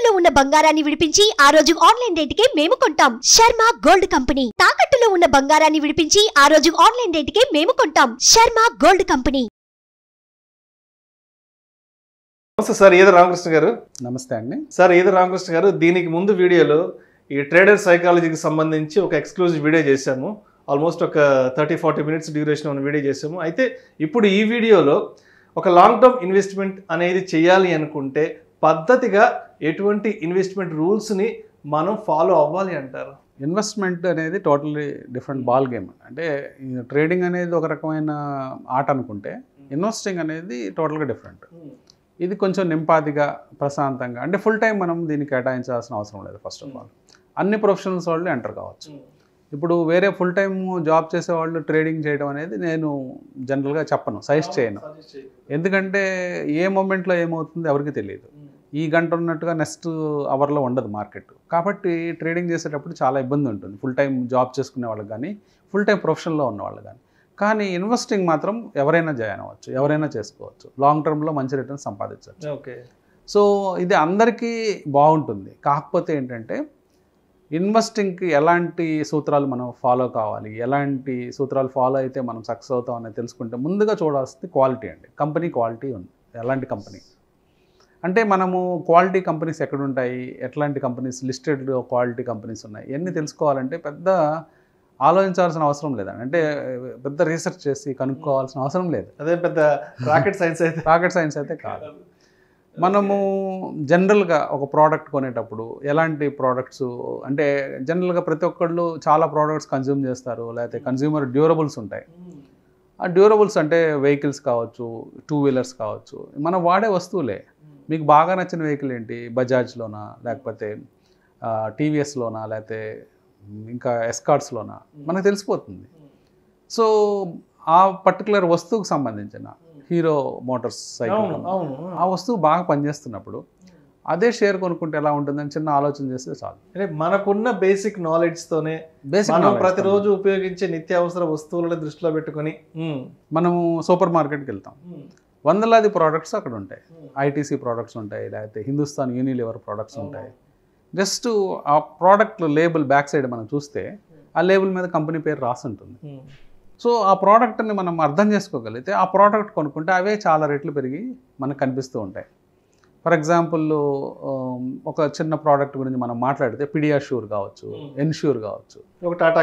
తాకట్టులో ఉన్న బంగారాన్ని విడిపించి ఆ రోజు ఆన్లైన్ రేటుకే మేము కొంటాం. Sharma gold company. తాకట్టులో ఉన్న బంగారాన్ని విడిపించి ఆ రోజు ఆన్లైన్ రేటుకే మేము కొంటాం. Sharma gold company. నమస్తే సార్, ఈద రామకృష్ణ గారు. నమస్తే అండి సార్, ఈద రామకృష్ణ గారు, దీనికి ముందు వీడియోలో ఈ ట్రేడర్ సైకాలజీకి సంబంధించి ఒక ఎక్స్క్లూజివ్ వీడియో చేశాము. ఆల్మోస్ట్ ఒక 30-40 మినిట్స్ డ్యూరేషన్ ఉన్న వీడియో చేసాము. అయితే ఇప్పుడు ఈ వీడియోలో ఒక లాంగ్ టర్మ్ ఇన్వెస్ట్మెంట్ అనేది చేయాలి అనుకుంటే పద్ధతిగా ఎటువంటి ఇన్వెస్ట్మెంట్ రూల్స్ని మనం ఫాలో అవ్వాలి అంటారు? ఇన్వెస్ట్మెంట్ అనేది టోటల్లీ డిఫరెంట్ బాల్ గేమ్. అంటే ట్రేడింగ్ అనేది ఒక రకమైన ఆట అనుకుంటే ఇన్వెస్టింగ్ అనేది టోటల్గా డిఫరెంట్. ఇది కొంచెం నింపాదిగా ప్రశాంతంగా, అంటే ఫుల్ టైం మనం దీన్ని కేటాయించాల్సిన అవసరం లేదు. ఫస్ట్ ఆఫ్ ఆల్ అన్ని ప్రొఫెషనల్స్ వాళ్ళు ఎంటర్ కావచ్చు. ఇప్పుడు వేరే ఫుల్ టైం జాబ్ చేసేవాళ్ళు ట్రేడింగ్ చేయడం అనేది నేను జనరల్గా చెప్పను, సజెస్ట్ చేయను. ఎందుకంటే ఏ మూమెంట్లో ఏమవుతుందో ఎవరికి తెలియదు. ఈ గంట ఉన్నట్టుగా నెక్స్ట్ అవర్లో ఉండదు మార్కెట్. కాబట్టి ట్రేడింగ్ చేసేటప్పుడు చాలా ఇబ్బంది ఉంటుంది ఫుల్ టైం జాబ్ చేసుకునే వాళ్ళకి కానీ, ఫుల్ టైం ప్రొఫెషన్లో ఉన్న వాళ్ళు కానీ. కానీ ఇన్వెస్టింగ్ మాత్రం ఎవరైనా జాయిన్ అవ్వచ్చు, ఎవరైనా చేసుకోవచ్చు. లాంగ్ టర్మ్లో మంచి రిటర్న్ సంపాదించవచ్చు. ఓకే. సో ఇది అందరికీ బాగుంటుంది. కాకపోతే ఏంటంటే ఇన్వెస్టింగ్కి ఎలాంటి సూత్రాలు మనం ఫాలో కావాలి, ఎలాంటి సూత్రాలు ఫాలో అయితే మనం సక్సెస్ అవుతాం అనేది తెలుసుకుంటే ముందుగా చూడాల్సింది క్వాలిటీ అండి. కంపెనీ క్వాలిటీ ఉంది. ఎలాంటి కంపెనీ అంటే మనము క్వాలిటీ కంపెనీస్ ఎక్కడుంటాయి, ఎట్లాంటి కంపెనీస్ లిస్టెడ్ క్వాలిటీ కంపెనీస్ ఉన్నాయి, ఇవన్నీ తెలుసుకోవాలంటే పెద్ద ఆలోచించాల్సిన అవసరం లేదండి. అంటే పెద్ద రీసెర్చ్ చేసి కనుక్కోవాల్సిన అవసరం లేదు. అదే పెద్ద రాకెట్ సైన్స్ అయితే కాదు. మనము జనరల్గా ఒక ప్రోడక్ట్ కొనేటప్పుడు ఎలాంటి ప్రోడక్ట్స్ అంటే జనరల్గా ప్రతి ఒక్కళ్ళు చాలా ప్రోడక్ట్స్ కన్జ్యూమ్ చేస్తారు, లేకపోతే కన్జ్యూమర్ డ్యూరబుల్స్ ఉంటాయి. ఆ డ్యూరబుల్స్ అంటే వెహికల్స్ కావచ్చు, 2 వీలర్స్ కావచ్చు, మనం వాడే వస్తువులే. మీకు బాగా నచ్చిన వెహికల్ ఏంటి? బజాజ్లోనా, లేకపోతే టీవీఎస్లోనా, లేకపోతే ఇంకా ఎస్కార్ట్స్లోనా, మనకు తెలిసిపోతుంది. సో ఆ పర్టికులర్ వస్తువుకు సంబంధించిన హీరో మోటార్స్ సైకిల్ ఆ వస్తువు బాగా పనిచేస్తున్నప్పుడు అదే షేర్ కొనుక్కుంటే ఎలా ఉంటుందని చిన్న ఆలోచన చేస్తే చాలు. అంటే మనకున్న బేసిక్ నాలెడ్జ్తోనే మనం ప్రతిరోజు ఉపయోగించే నిత్యావసర వస్తువులను దృష్టిలో పెట్టుకొని మనము సూపర్ మార్కెట్కి వెళ్తాం. వందలాది ప్రోడక్ట్స్ అక్కడ ఉంటాయి. ఐటీసీ ప్రోడక్ట్స్ ఉంటాయి, లేకపోతే హిందుస్థాన్ యూనిలివర్ ప్రోడక్ట్స్ ఉంటాయి. జస్ట్ ఆ ప్రోడక్ట్ లేబుల్ బ్యాక్ సైడ్ మనం చూస్తే ఆ లేబుల్ మీద కంపెనీ పేరు రాసి ఉంటుంది. సో ఆ ప్రోడక్ట్ని మనం అర్థం చేసుకోగలిగితే ఆ ప్రోడక్ట్ కొనుక్కుంటే అవే చాలా రేట్లు పెరిగి మనకు కనిపిస్తూ ఉంటాయి. ఫర్ ఎగ్జాంపుల్ ఒక చిన్న ప్రోడక్ట్ గురించి మనం మాట్లాడితే పిడియాష్యూర్ కావచ్చు, ఎన్ష్యూర్ కావచ్చు, ఒక టాటా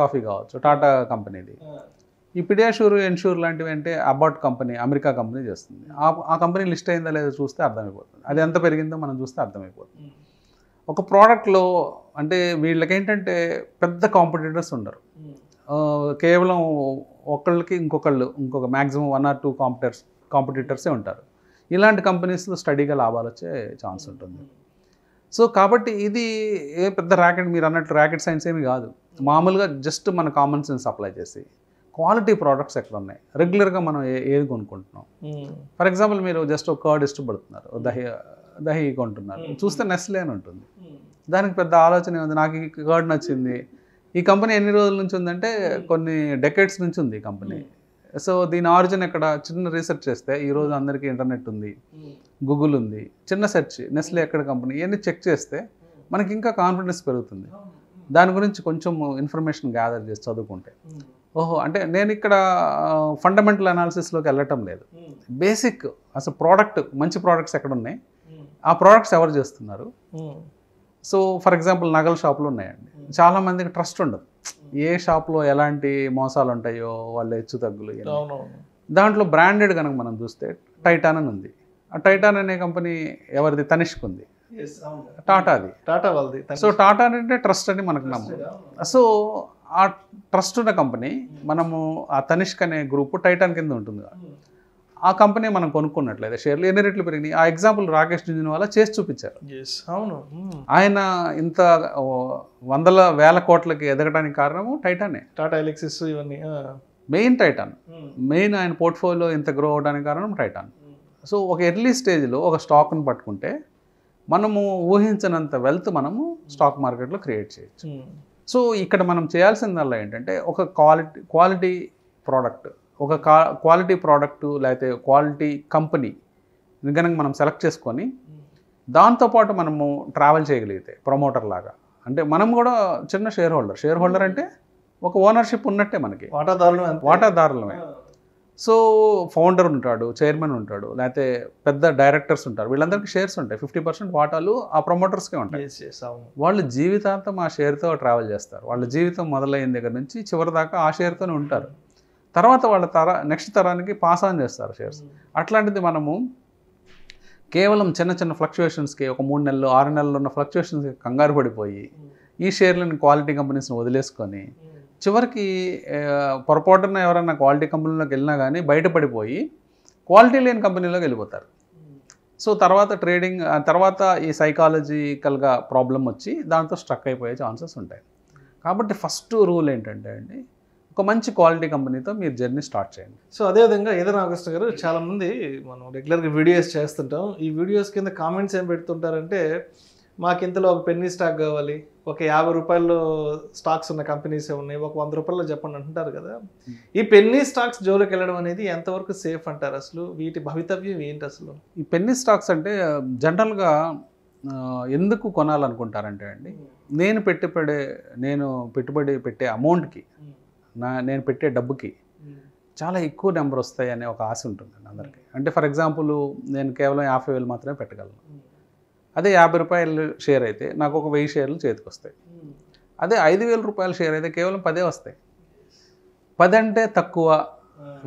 కాఫీ కావచ్చు, టాటా కంపెనీది. ఈ పిడియాష్యూర్, ఎన్ష్యూర్ లాంటివి అంటే అబాట్ కంపెనీ, అమెరికా కంపెనీ చేస్తుంది. ఆ కంపెనీ లిస్ట్ అయిందా లేదో చూస్తే అర్థమైపోతుంది. అది ఎంత పెరిగిందో మనం చూస్తే అర్థమైపోతుంది. ఒక ప్రోడక్ట్లో అంటే వీళ్ళకి ఏంటంటే పెద్ద కాంపిటీటర్స్ ఉండరు. కేవలం ఒకళ్ళకి ఇంకొక మ్యాక్సిమం 1 or 2 కాంపిటీటర్సే ఉంటారు. ఇలాంటి కంపెనీస్లో స్టడీగా లాభాలు వచ్చే ఛాన్స్ ఉంటుంది. సో కాబట్టి ఇది ఏ పెద్ద ర్యాకెట్, మీరు అన్నట్టు ర్యాకెట్ సైన్స్ ఏమి కాదు. మామూలుగా జస్ట్ మన కామన్ సెన్స్ అప్లై చేసి క్వాలిటీ ప్రోడక్ట్స్ ఎక్కడ ఉన్నాయి, రెగ్యులర్గా మనం ఏది కొనుక్కుంటున్నాం. ఫర్ ఎగ్జాంపుల్ మీరు జస్ట్ ఒక కర్డ్ ఇష్టపడుతున్నారు, దహి కొంటున్నారు, చూస్తే నెస్లే అని ఉంటుంది. దానికి పెద్ద ఆలోచన ఉంది, నాకు ఈ కర్డ్ నచ్చింది. ఈ కంపెనీ ఎన్ని రోజుల నుంచి ఉందంటే కొన్ని డెకేడ్స్ నుంచి ఉంది ఈ కంపెనీ. సో దీని ఆరిజిన్ ఎక్కడ, చిన్న రీసెర్చ్ చేస్తే ఈరోజు అందరికీ ఇంటర్నెట్ ఉంది, గూగుల్ ఉంది, చిన్న సెర్చ్ నెస్లే ఎక్కడ కంపెనీ, ఇవన్నీ చెక్ చేస్తే మనకి ఇంకా కాన్ఫిడెన్స్ పెరుగుతుంది. దాని గురించి కొంచెం ఇన్ఫర్మేషన్ గ్యాదర్ చేసి చదువుకుంటే ఓహో అంటే నేను ఇక్కడ ఫండమెంటల్ అనాలిసిస్లోకి వెళ్ళటం లేదు. బేసిక్ అసలు ప్రోడక్ట్, మంచి ప్రోడక్ట్స్ ఎక్కడ ఉన్నాయి, ఆ ప్రోడక్ట్స్ ఎవరు చేస్తున్నారు. సో ఫర్ ఎగ్జాంపుల్ నగల షాపులు ఉన్నాయండి, చాలామందికి ట్రస్ట్ ఉండదు. ఏ షాప్లో ఎలాంటి మోసాలు ఉంటాయో, వాళ్ళ హెచ్చు తగ్గులు. దాంట్లో బ్రాండెడ్ కనుక మనం చూస్తే టైటాన్ అని ఉంది. ఆ టైటాన్ అనే కంపెనీ ఎవరిది? తనిష్క్ ఉంది, టాటాది. సో టాటా అంటే ట్రస్ట్ అని మనకు నమ్మకం. సో ఆ ట్రస్ట్ ఉన్న కంపెనీ, మనము ఆ తనిష్క్ అనే గ్రూప్ టైటాన్ కింద ఉంటుంది. ఆ కంపెనీ మనం కొనుక్కున్నట్లయితే షేర్లు ఎన్ని రెట్లు పెరిగినాయి. ఆ ఎగ్జాంపుల్ రాకేష్ జుంజున్వాలా చేసి చూపించారు. ఆయన ఇంత వందల వేల కోట్లకి ఎదగడానికి కారణము టైటానే. టాటా ఎలక్సిస్ ఇవన్నీ మెయిన్ టైటాన్. మెయిన్ ఆయన పోర్ట్ఫోలియో ఇంత గ్రో అవడానికి కారణం టైటాన్. సో ఒక ఎర్లీ స్టేజ్లో ఒక స్టాక్ని పట్టుకుంటే మనము ఊహించినంత వెల్త్ మనము స్టాక్ మార్కెట్లో క్రియేట్ చేయొచ్చు. సో ఇక్కడ మనం చేయాల్సిందల్లా ఏంటంటే ఒక క్వాలిటీ ప్రోడక్ట్, ఒక క్వాలిటీ ప్రోడక్ట్ లేకపోతే క్వాలిటీ కంపెనీ కనుక మనం సెలెక్ట్ చేసుకొని దాంతోపాటు మనము ట్రావెల్ చేయగలిగితే ప్రమోటర్ లాగా, అంటే మనం కూడా చిన్న షేర్ హోల్డర్ అంటే ఒక ఓనర్షిప్ ఉన్నట్టే మనకి, వాటాదారులమే. సో ఫౌండర్ ఉంటాడు, చైర్మన్ ఉంటాడు, లేకపోతే పెద్ద డైరెక్టర్స్ ఉంటారు, వీళ్ళందరికీ షేర్స్ ఉంటాయి. 50% వాటాలు ఆ ప్రమోటర్స్కే ఉంటాయి. వాళ్ళు జీవితాంతం ఆ షేర్తో ట్రావెల్ చేస్తారు. వాళ్ళ జీవితం మొదలైన దగ్గర నుంచి చివరి దాకా ఆ షేర్తోనే ఉంటారు. తర్వాత వాళ్ళ నెక్స్ట్ తరానికి పాస్ ఆన్ చేస్తారు షేర్స్. అట్లాంటిది మనము కేవలం చిన్న చిన్న ఫ్లక్చుయేషన్స్కి, ఒక 3 నెలలు 6 నెలలు ఉన్న ఫ్లక్చుయేషన్స్కి కంగారు పడిపోయి ఈ షేర్లను క్వాలిటీ కంపెనీస్ని వదిలేసుకొని చివరికి పొరపాటున ఎవరైనా క్వాలిటీ కంపెనీలోకి వెళ్ళినా కానీ బయటపడిపోయి క్వాలిటీ లేని కంపెనీలోకి వెళ్ళిపోతారు. సో తర్వాత ట్రేడింగ్, తర్వాత ఈ సైకాలజికల్గా ప్రాబ్లం వచ్చి దాంతో స్ట్రక్ అయిపోయే ఛాన్సెస్ ఉంటాయి. కాబట్టి ఫస్ట్ రూల్ ఏంటంటే అండి, ఒక మంచి క్వాలిటీ కంపెనీతో మీరు జర్నీ స్టార్ట్ చేయండి. సో అదేవిధంగా ఏదైనా ఆగస్ట్ గారు, చాలామంది మనం రెగ్యులర్గా వీడియోస్ చేస్తుంటాం. ఈ వీడియోస్ కింద కామెంట్స్ ఏం పెడుతుంటారంటే, మాకు ఇంతలో ఒక పెన్నీ స్టాక్ కావాలి, ఒక 50 రూపాయలు స్టాక్స్ ఉన్న కంపెనీసే ఉన్నాయి, ఒక 100 రూపాయలు చెప్పండి అంటుంటారు కదా. ఈ పెన్నీ స్టాక్స్ జోలికి వెళ్ళడం అనేది ఎంతవరకు సేఫ్ అంటారు? అసలు వీటి భవితవ్యం ఏంటి అసలు? ఈ పెన్నీ స్టాక్స్ అంటే జనరల్గా ఎందుకు కొనాలనుకుంటారంటే అండి, నేను పెట్టుబడి పెట్టే అమౌంట్కి, నేను పెట్టే డబ్బుకి చాలా ఎక్కువ నెంబర్ వస్తాయి అనే ఒక ఆశ ఉంటుంది అందరికీ. అంటే ఫర్ ఎగ్జాంపుల్, నేను కేవలం 50,000 మాత్రమే పెట్టగలను. అదే 50 రూపాయలు షేర్ అయితే నాకు ఒక 1000 షేర్లు చేతికి వస్తాయి. అదే 5,000 రూపాయల షేర్ అయితే కేవలం 10 వస్తాయి. 10 అంటే తక్కువ,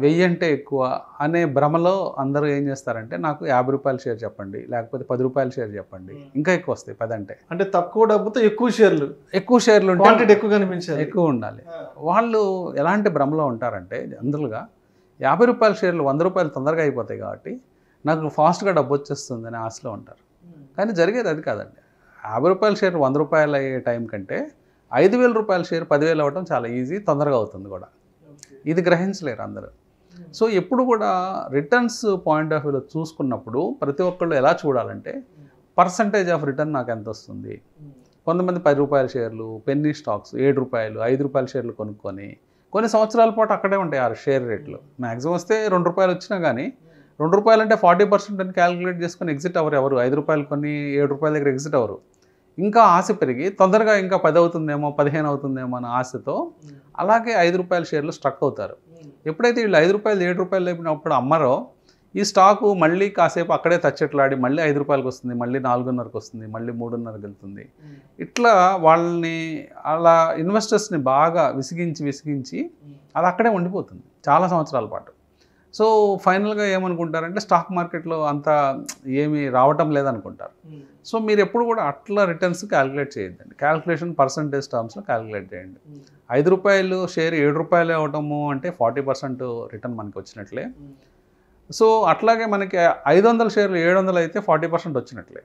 1000 అంటే ఎక్కువ అనే భ్రమలో అందరూ ఏం చేస్తారంటే, నాకు 50 రూపాయల షేర్ చెప్పండి, లేకపోతే 10 రూపాయల షేర్ చెప్పండి, ఇంకా ఎక్కువ వస్తాయి 10 అంటే తక్కువ డబ్బుతో ఎక్కువ షేర్లు క్వాంటిటీ ఎక్కువ కనిపించాలి, ఎక్కువ ఉండాలి. వాళ్ళు ఎలాంటి భ్రమలో ఉంటారంటే, జనరల్గా 50 రూపాయల షేర్లు 100 రూపాయలు తొందరగా అయిపోతాయి కాబట్టి నాకు ఫాస్ట్గా డబ్బు వచ్చేస్తుంది అనే ఆశలో ఉంటారు. కానీ జరిగేది అది కాదండి. 50 రూపాయల షేర్ 100 రూపాయలు అయ్యే టైం కంటే 5,000 రూపాయల షేర్ 10,000 అవ్వడం చాలా ఈజీ, తొందరగా అవుతుంది కూడా. ఇది గ్రహించలేరు అందరూ. సో ఎప్పుడు కూడా రిటర్న్స్ పాయింట్ ఆఫ్ వ్యూలో చూసుకున్నప్పుడు ప్రతి ఒక్కళ్ళు ఎలా చూడాలంటే, పర్సంటేజ్ ఆఫ్ రిటర్న్ నాకు ఎంత వస్తుంది. కొంతమంది 10 రూపాయల షేర్లు, పెన్నీ స్టాక్స్ 7 రూపాయలు 5 రూపాయల షేర్లు కొనుక్కొని కొన్ని సంవత్సరాల పాటు అక్కడే ఉంటాయి ఆ షేర్ రేట్లు. మ్యాక్సిమం వస్తే 2 రూపాయలు వచ్చినా కానీ 2 రూపాయలు అంటే 40% అని క్యాలిక్యులేట్ చేసుకొని ఎగ్జిట్ అవ్వరు ఎవరు. 5 రూపాయలు కొన్ని 7 రూపాయల దగ్గర ఎగ్జిట్ అవ్వరు. ఇంకా ఆశ పెరిగి తొందరగా ఇంకా 10 అవుతుందేమో 15 అవుతుందేమో అన్న ఆశతో అలాగే 5 రూపాయల షేర్లు స్ట్రక్ అవుతారు. ఎప్పుడైతే వీళ్ళు 5 రూపాయలు 7 రూపాయలు లేపినప్పుడు అమ్మరో, ఈ స్టాకు మళ్ళీ కాసేపు అక్కడే తచ్చెట్లాడి మళ్ళీ 5 రూపాయలకు వస్తుంది, మళ్ళీ 4:30కి వస్తుంది, మళ్ళీ 3:30కి వెళ్తుంది. ఇట్లా వాళ్ళని అలా ఇన్వెస్టర్స్ని బాగా విసిగించి అది అక్కడే ఉండిపోతుంది చాలా సంవత్సరాల పాటు. సో ఫైనల్గా ఏమనుకుంటారంటే, స్టాక్ మార్కెట్లో అంత ఏమీ రావటం లేదనుకుంటారు. సో మీరు ఎప్పుడు కూడా అట్లా రిటర్న్స్ క్యాలిక్యులేట్ చేయొద్దండి. క్యాలిక్యులేషన్ పర్సంటేజ్ టర్మ్స్లో క్యాలిక్యులేట్ చేయండి. 5 రూపాయలు షేర్ 7 రూపాయలు అవటము అంటే 40% రిటర్న్ మనకి వచ్చినట్లే. సో అట్లాగే మనకి 500 షేర్లు 700 అయితే 40% వచ్చినట్లే.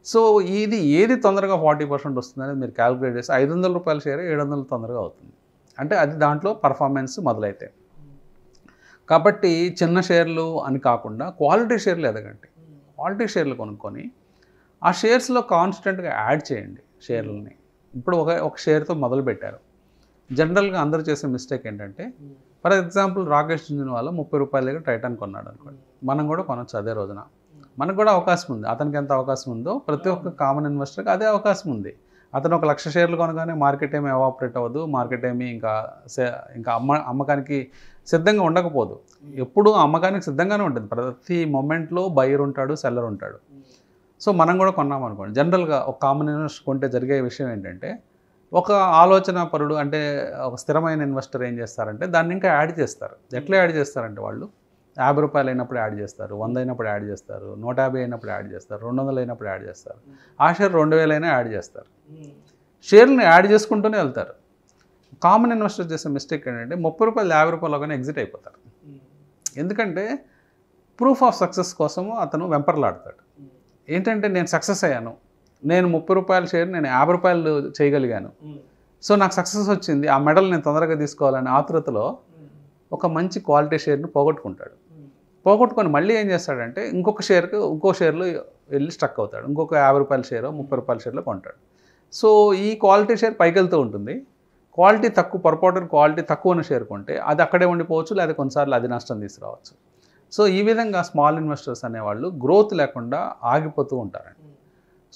సో ఇది ఏది తొందరగా 40% వస్తుందనేది మీరు క్యాలిక్యులేట్ చేస్తే 500 రూపాయల షేర్ 700 తొందరగా అవుతుంది. అంటే అది దాంట్లో పర్ఫార్మెన్స్ మొదలైతే. కాబట్టి చిన్న షేర్లు అని కాకుండా క్వాలిటీ షేర్లు ఎదగండి. క్వాలిటీ షేర్లు కొనుక్కొని ఆ షేర్స్లో కాన్స్టెంట్గా యాడ్ చేయండి షేర్లని. ఇప్పుడు ఒక షేర్తో మొదలుపెట్టారు. జనరల్గా అందరూ చేసే మిస్టేక్ ఏంటంటే, ఫర్ ఎగ్జాంపుల్ రాకేష్ జుంజునవాలా 30 రూపాయల దగ్గర టైటాన్ కొన్నాడు అనుకోండి, మనం కూడా కొనొచ్చు అదే రోజున. మనకు కూడా అవకాశం ఉంది. అతనికి ఎంత అవకాశం ఉందో ప్రతి ఒక్క కామన్ ఇన్వెస్టర్కి అదే అవకాశం ఉంది. అతను 1,00,000 షేర్లు కొనగానే మార్కెట్ ఏమి ఎవాపరేట్ అవ్వదు, మార్కెట్ ఏమి ఇంకా అమ్మకానికి సిద్ధంగా ఉండకపోదు. ఎప్పుడు అమ్మకానికి సిద్ధంగానే ఉంటుంది. ప్రతి మొమెంట్లో బయర్ ఉంటాడు, సెల్లర్ ఉంటాడు. సో మనం కూడా కొన్నాం అనుకోండి, జనరల్గా ఒక కామన్ ఇన్వెస్టర్ కొంటే జరిగే విషయం ఏంటంటే, ఒక ఆలోచన పరుడు అంటే ఒక స్థిరమైన ఇన్వెస్టర్ ఏం చేస్తారంటే దాన్ని ఇంకా యాడ్ చేస్తారు. ఎట్లా యాడ్ చేస్తారంటే, వాళ్ళు 50 రూపాయలు అయినప్పుడు యాడ్ చేస్తారు, 100 అయినప్పుడు యాడ్ చేస్తారు, 150 అయినప్పుడు యాడ్ చేస్తారు, 200 అయినప్పుడు యాడ్ చేస్తారు, ఆ షేర్ 2000 అయినా యాడ్ చేస్తారు. షేర్ని యాడ్ చేసుకుంటూనే వెళ్తారు. కామన్ ఇన్వెస్టర్ చేసే మిస్టేక్ ఏంటంటే 30 రూపాయలు 50 రూపాయలుగానే ఎగ్జిట్ అయిపోతారు. ఎందుకంటే ప్రూఫ్ ఆఫ్ సక్సెస్ కోసము అతను వెంపర్లాడతాడు. ఏంటంటే, నేను సక్సెస్ అయ్యాను, నేను 30 రూపాయల షేర్ నేను 50 రూపాయలు చేయగలిగాను, సో నాకు సక్సెస్ వచ్చింది, ఆ మెడల్ నేను తొందరగా తీసుకోవాలనే ఆతృతలో ఒక మంచి క్వాలిటీ షేర్ని పోగొట్టుకుంటాడు. పోగొట్టుకొని మళ్ళీ ఏం చేస్తాడంటే ఇంకో షేర్లో వెళ్ళి స్ట్రక్ అవుతాడు. ఇంకొక 50 రూపాయల షేరో 30 రూపాయల షేర్లో కొంటాడు. సో ఈ క్వాలిటీ షేర్ పైకి వెళ్తూ ఉంటుంది. పొరపాటున క్వాలిటీ తక్కువ ఉన్న షేర్ కొంటే అది అక్కడే ఉండిపోవచ్చు, లేదా కొన్నిసార్లు అది నష్టం తీసుకురావచ్చు. సో ఈ విధంగా స్మాల్ ఇన్వెస్టర్స్ అనేవాళ్ళు గ్రోత్ లేకుండా ఆగిపోతూ ఉంటారండి.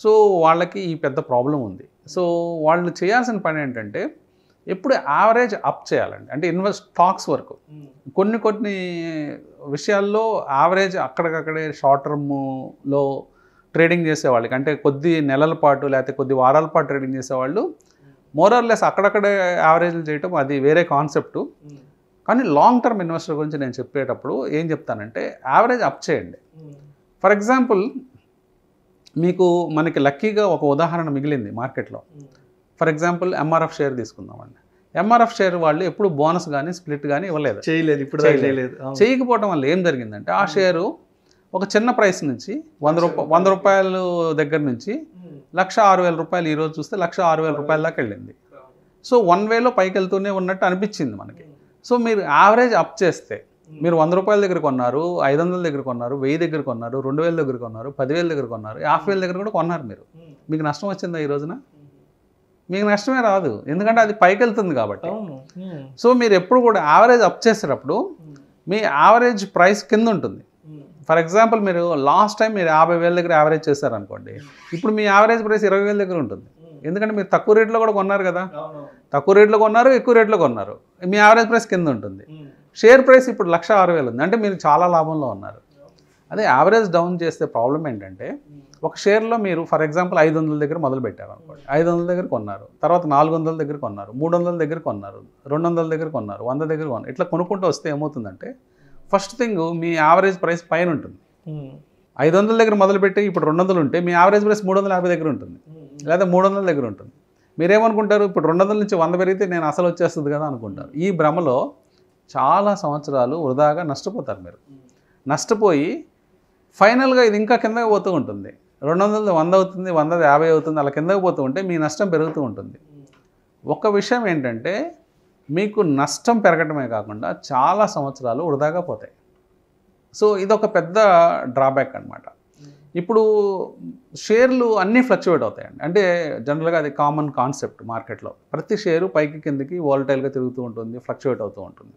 సో వాళ్ళకి ఈ పెద్ద ప్రాబ్లం ఉంది. సో వాళ్ళు చేయాల్సిన పని ఏంటంటే ఎప్పుడు యావరేజ్ అప్ చేయాలండి. అంటే స్టాక్స్ వరకు కొన్ని విషయాల్లో యావరేజ్ అక్కడికక్కడే షార్ట్ టర్మ్లో ట్రేడింగ్ చేసేవాళ్ళకి, అంటే కొద్ది నెలల పాటు లేకపోతే కొద్ది వారాల పాటు ట్రేడింగ్ చేసేవాళ్ళు మోరర్లెస్ అక్కడక్కడే యావరేజ్లు చేయటం అది వేరే కాన్సెప్టు. కానీ లాంగ్ టర్మ్ ఇన్వెస్టర్ గురించి నేను చెప్పేటప్పుడు ఏం చెప్తానంటే యావరేజ్ అప్ చేయండి. ఫర్ ఎగ్జాంపుల్ మీకు మనకి లక్కీగా ఒక ఉదాహరణ మిగిలింది మార్కెట్లో. ఫర్ ఎగ్జాంపుల్ ఎంఆర్ఎఫ్ షేర్ తీసుకుందామండి. ఎంఆర్ఎఫ్ షేర్ వాళ్ళు ఎప్పుడు బోనస్ కానీ స్ప్లిట్ కానీ ఇవ్వలేదు, ఇప్పుడు చేయకపోవడం వల్ల ఏం జరిగిందంటే ఆ షేరు ఒక చిన్న ప్రైస్ నుంచి 100 రూపాయలు దగ్గర నుంచి 1,06,000 ఈరోజు చూస్తే 1,06,000 దాకా వెళ్ళింది. సో 1 వేలో పైకి వెళ్తూనే ఉన్నట్టు అనిపించింది మనకి. సో మీరు యావరేజ్ అప్ చేస్తే మీరు 100 రూపాయల దగ్గర కొన్నారు, 500 దగ్గర కొన్నారు, 1000 దగ్గర కొన్నారు, 2000 దగ్గర కొన్నారు, 10,000 దగ్గర కొన్నారు, 50,000 దగ్గర కూడా కొన్నారు. మీకు నష్టం వచ్చిందా ఈ రోజున? మీకు నష్టమే రాదు, ఎందుకంటే అది పైకి వెళ్తుంది కాబట్టి. సో మీరు ఎప్పుడు కూడా యావరేజ్ అప్ చేసేటప్పుడు మీ యావరేజ్ ప్రైస్ కింద ఉంటుంది. ఫర్ ఎగ్జాంపుల్ మీరు లాస్ట్ టైం మీరు 50,000 దగ్గర యావరేజ్ చేశారనుకోండి, ఇప్పుడు మీ యావరేజ్ ప్రైస్ 20,000 దగ్గర ఉంటుంది. ఎందుకంటే మీరు తక్కువ రేట్లో కూడా కొన్నారు కదా, తక్కువ రేట్లో కొన్నారు, ఎక్కువ రేట్లో కొన్నారు, మీ యావరేజ్ ప్రైస్ కింద ఉంటుంది. షేర్ ప్రైస్ ఇప్పుడు 1,06,000 ఉంది, అంటే మీరు చాలా లాభంలో ఉన్నారు. అదే యావరేజ్ డౌన్ చేస్తే ప్రాబ్లం ఏంటంటే ఒక షేర్లో మీరు ఫర్ ఎగ్జాంపుల్ 500 దగ్గర మొదలు పెట్టారు అనుకోండి, 500 దగ్గర కొన్నారు, తర్వాత 400 దగ్గర కొన్నారు, 300 దగ్గర కొన్నారు, 200 దగ్గర కొన్నారు, 100 దగ్గర కొన్నారు. ఇట్లా కొనుక్కుంటూ వస్తే ఏమవుతుందంటే ఫస్ట్ థింగ్ మీ యావరేజ్ ప్రైస్ పైన ఉంటుంది. 500 దగ్గర మొదలుపెట్టి ఇప్పుడు 200 ఉంటే మీ యావరేజ్ ప్రైస్ 350 దగ్గర ఉంటుంది, లేదా 300 దగ్గర ఉంటుంది. మీరేమనుకుంటారు, ఇప్పుడు 200 నుంచి 100 పెరిగితే నేను అసలు వచ్చేస్తుంది కదా అనుకుంటారు. ఈ భ్రమలో చాలా సంవత్సరాలు వృధాగా నష్టపోతారు. మీరు నష్టపోయి ఫైనల్గా ఇది ఇంకా కిందకి పోతూ ఉంటుంది. 200 100 అవుతుంది, 100 50 అవుతుంది, అలా కిందకి పోతూ ఉంటే మీ నష్టం పెరుగుతూ ఉంటుంది. ఒక విషయం ఏంటంటే మీకు నష్టం పెరగటమే కాకుండా చాలా సంవత్సరాలు వృధాగా పోతాయి. సో ఇదొక పెద్ద డ్రాబ్యాక్ అనమాట. ఇప్పుడు షేర్లు అన్నీ ఫ్లక్చువేట్ అవుతాయండి. అంటే జనరల్గా అది కామన్ కాన్సెప్ట్ మార్కెట్లో. ప్రతి షేరు పైకి కిందకి వాలటైల్గా తిరుగుతూ ఉంటుంది, ఫ్లక్చువేట్ అవుతూ ఉంటుంది.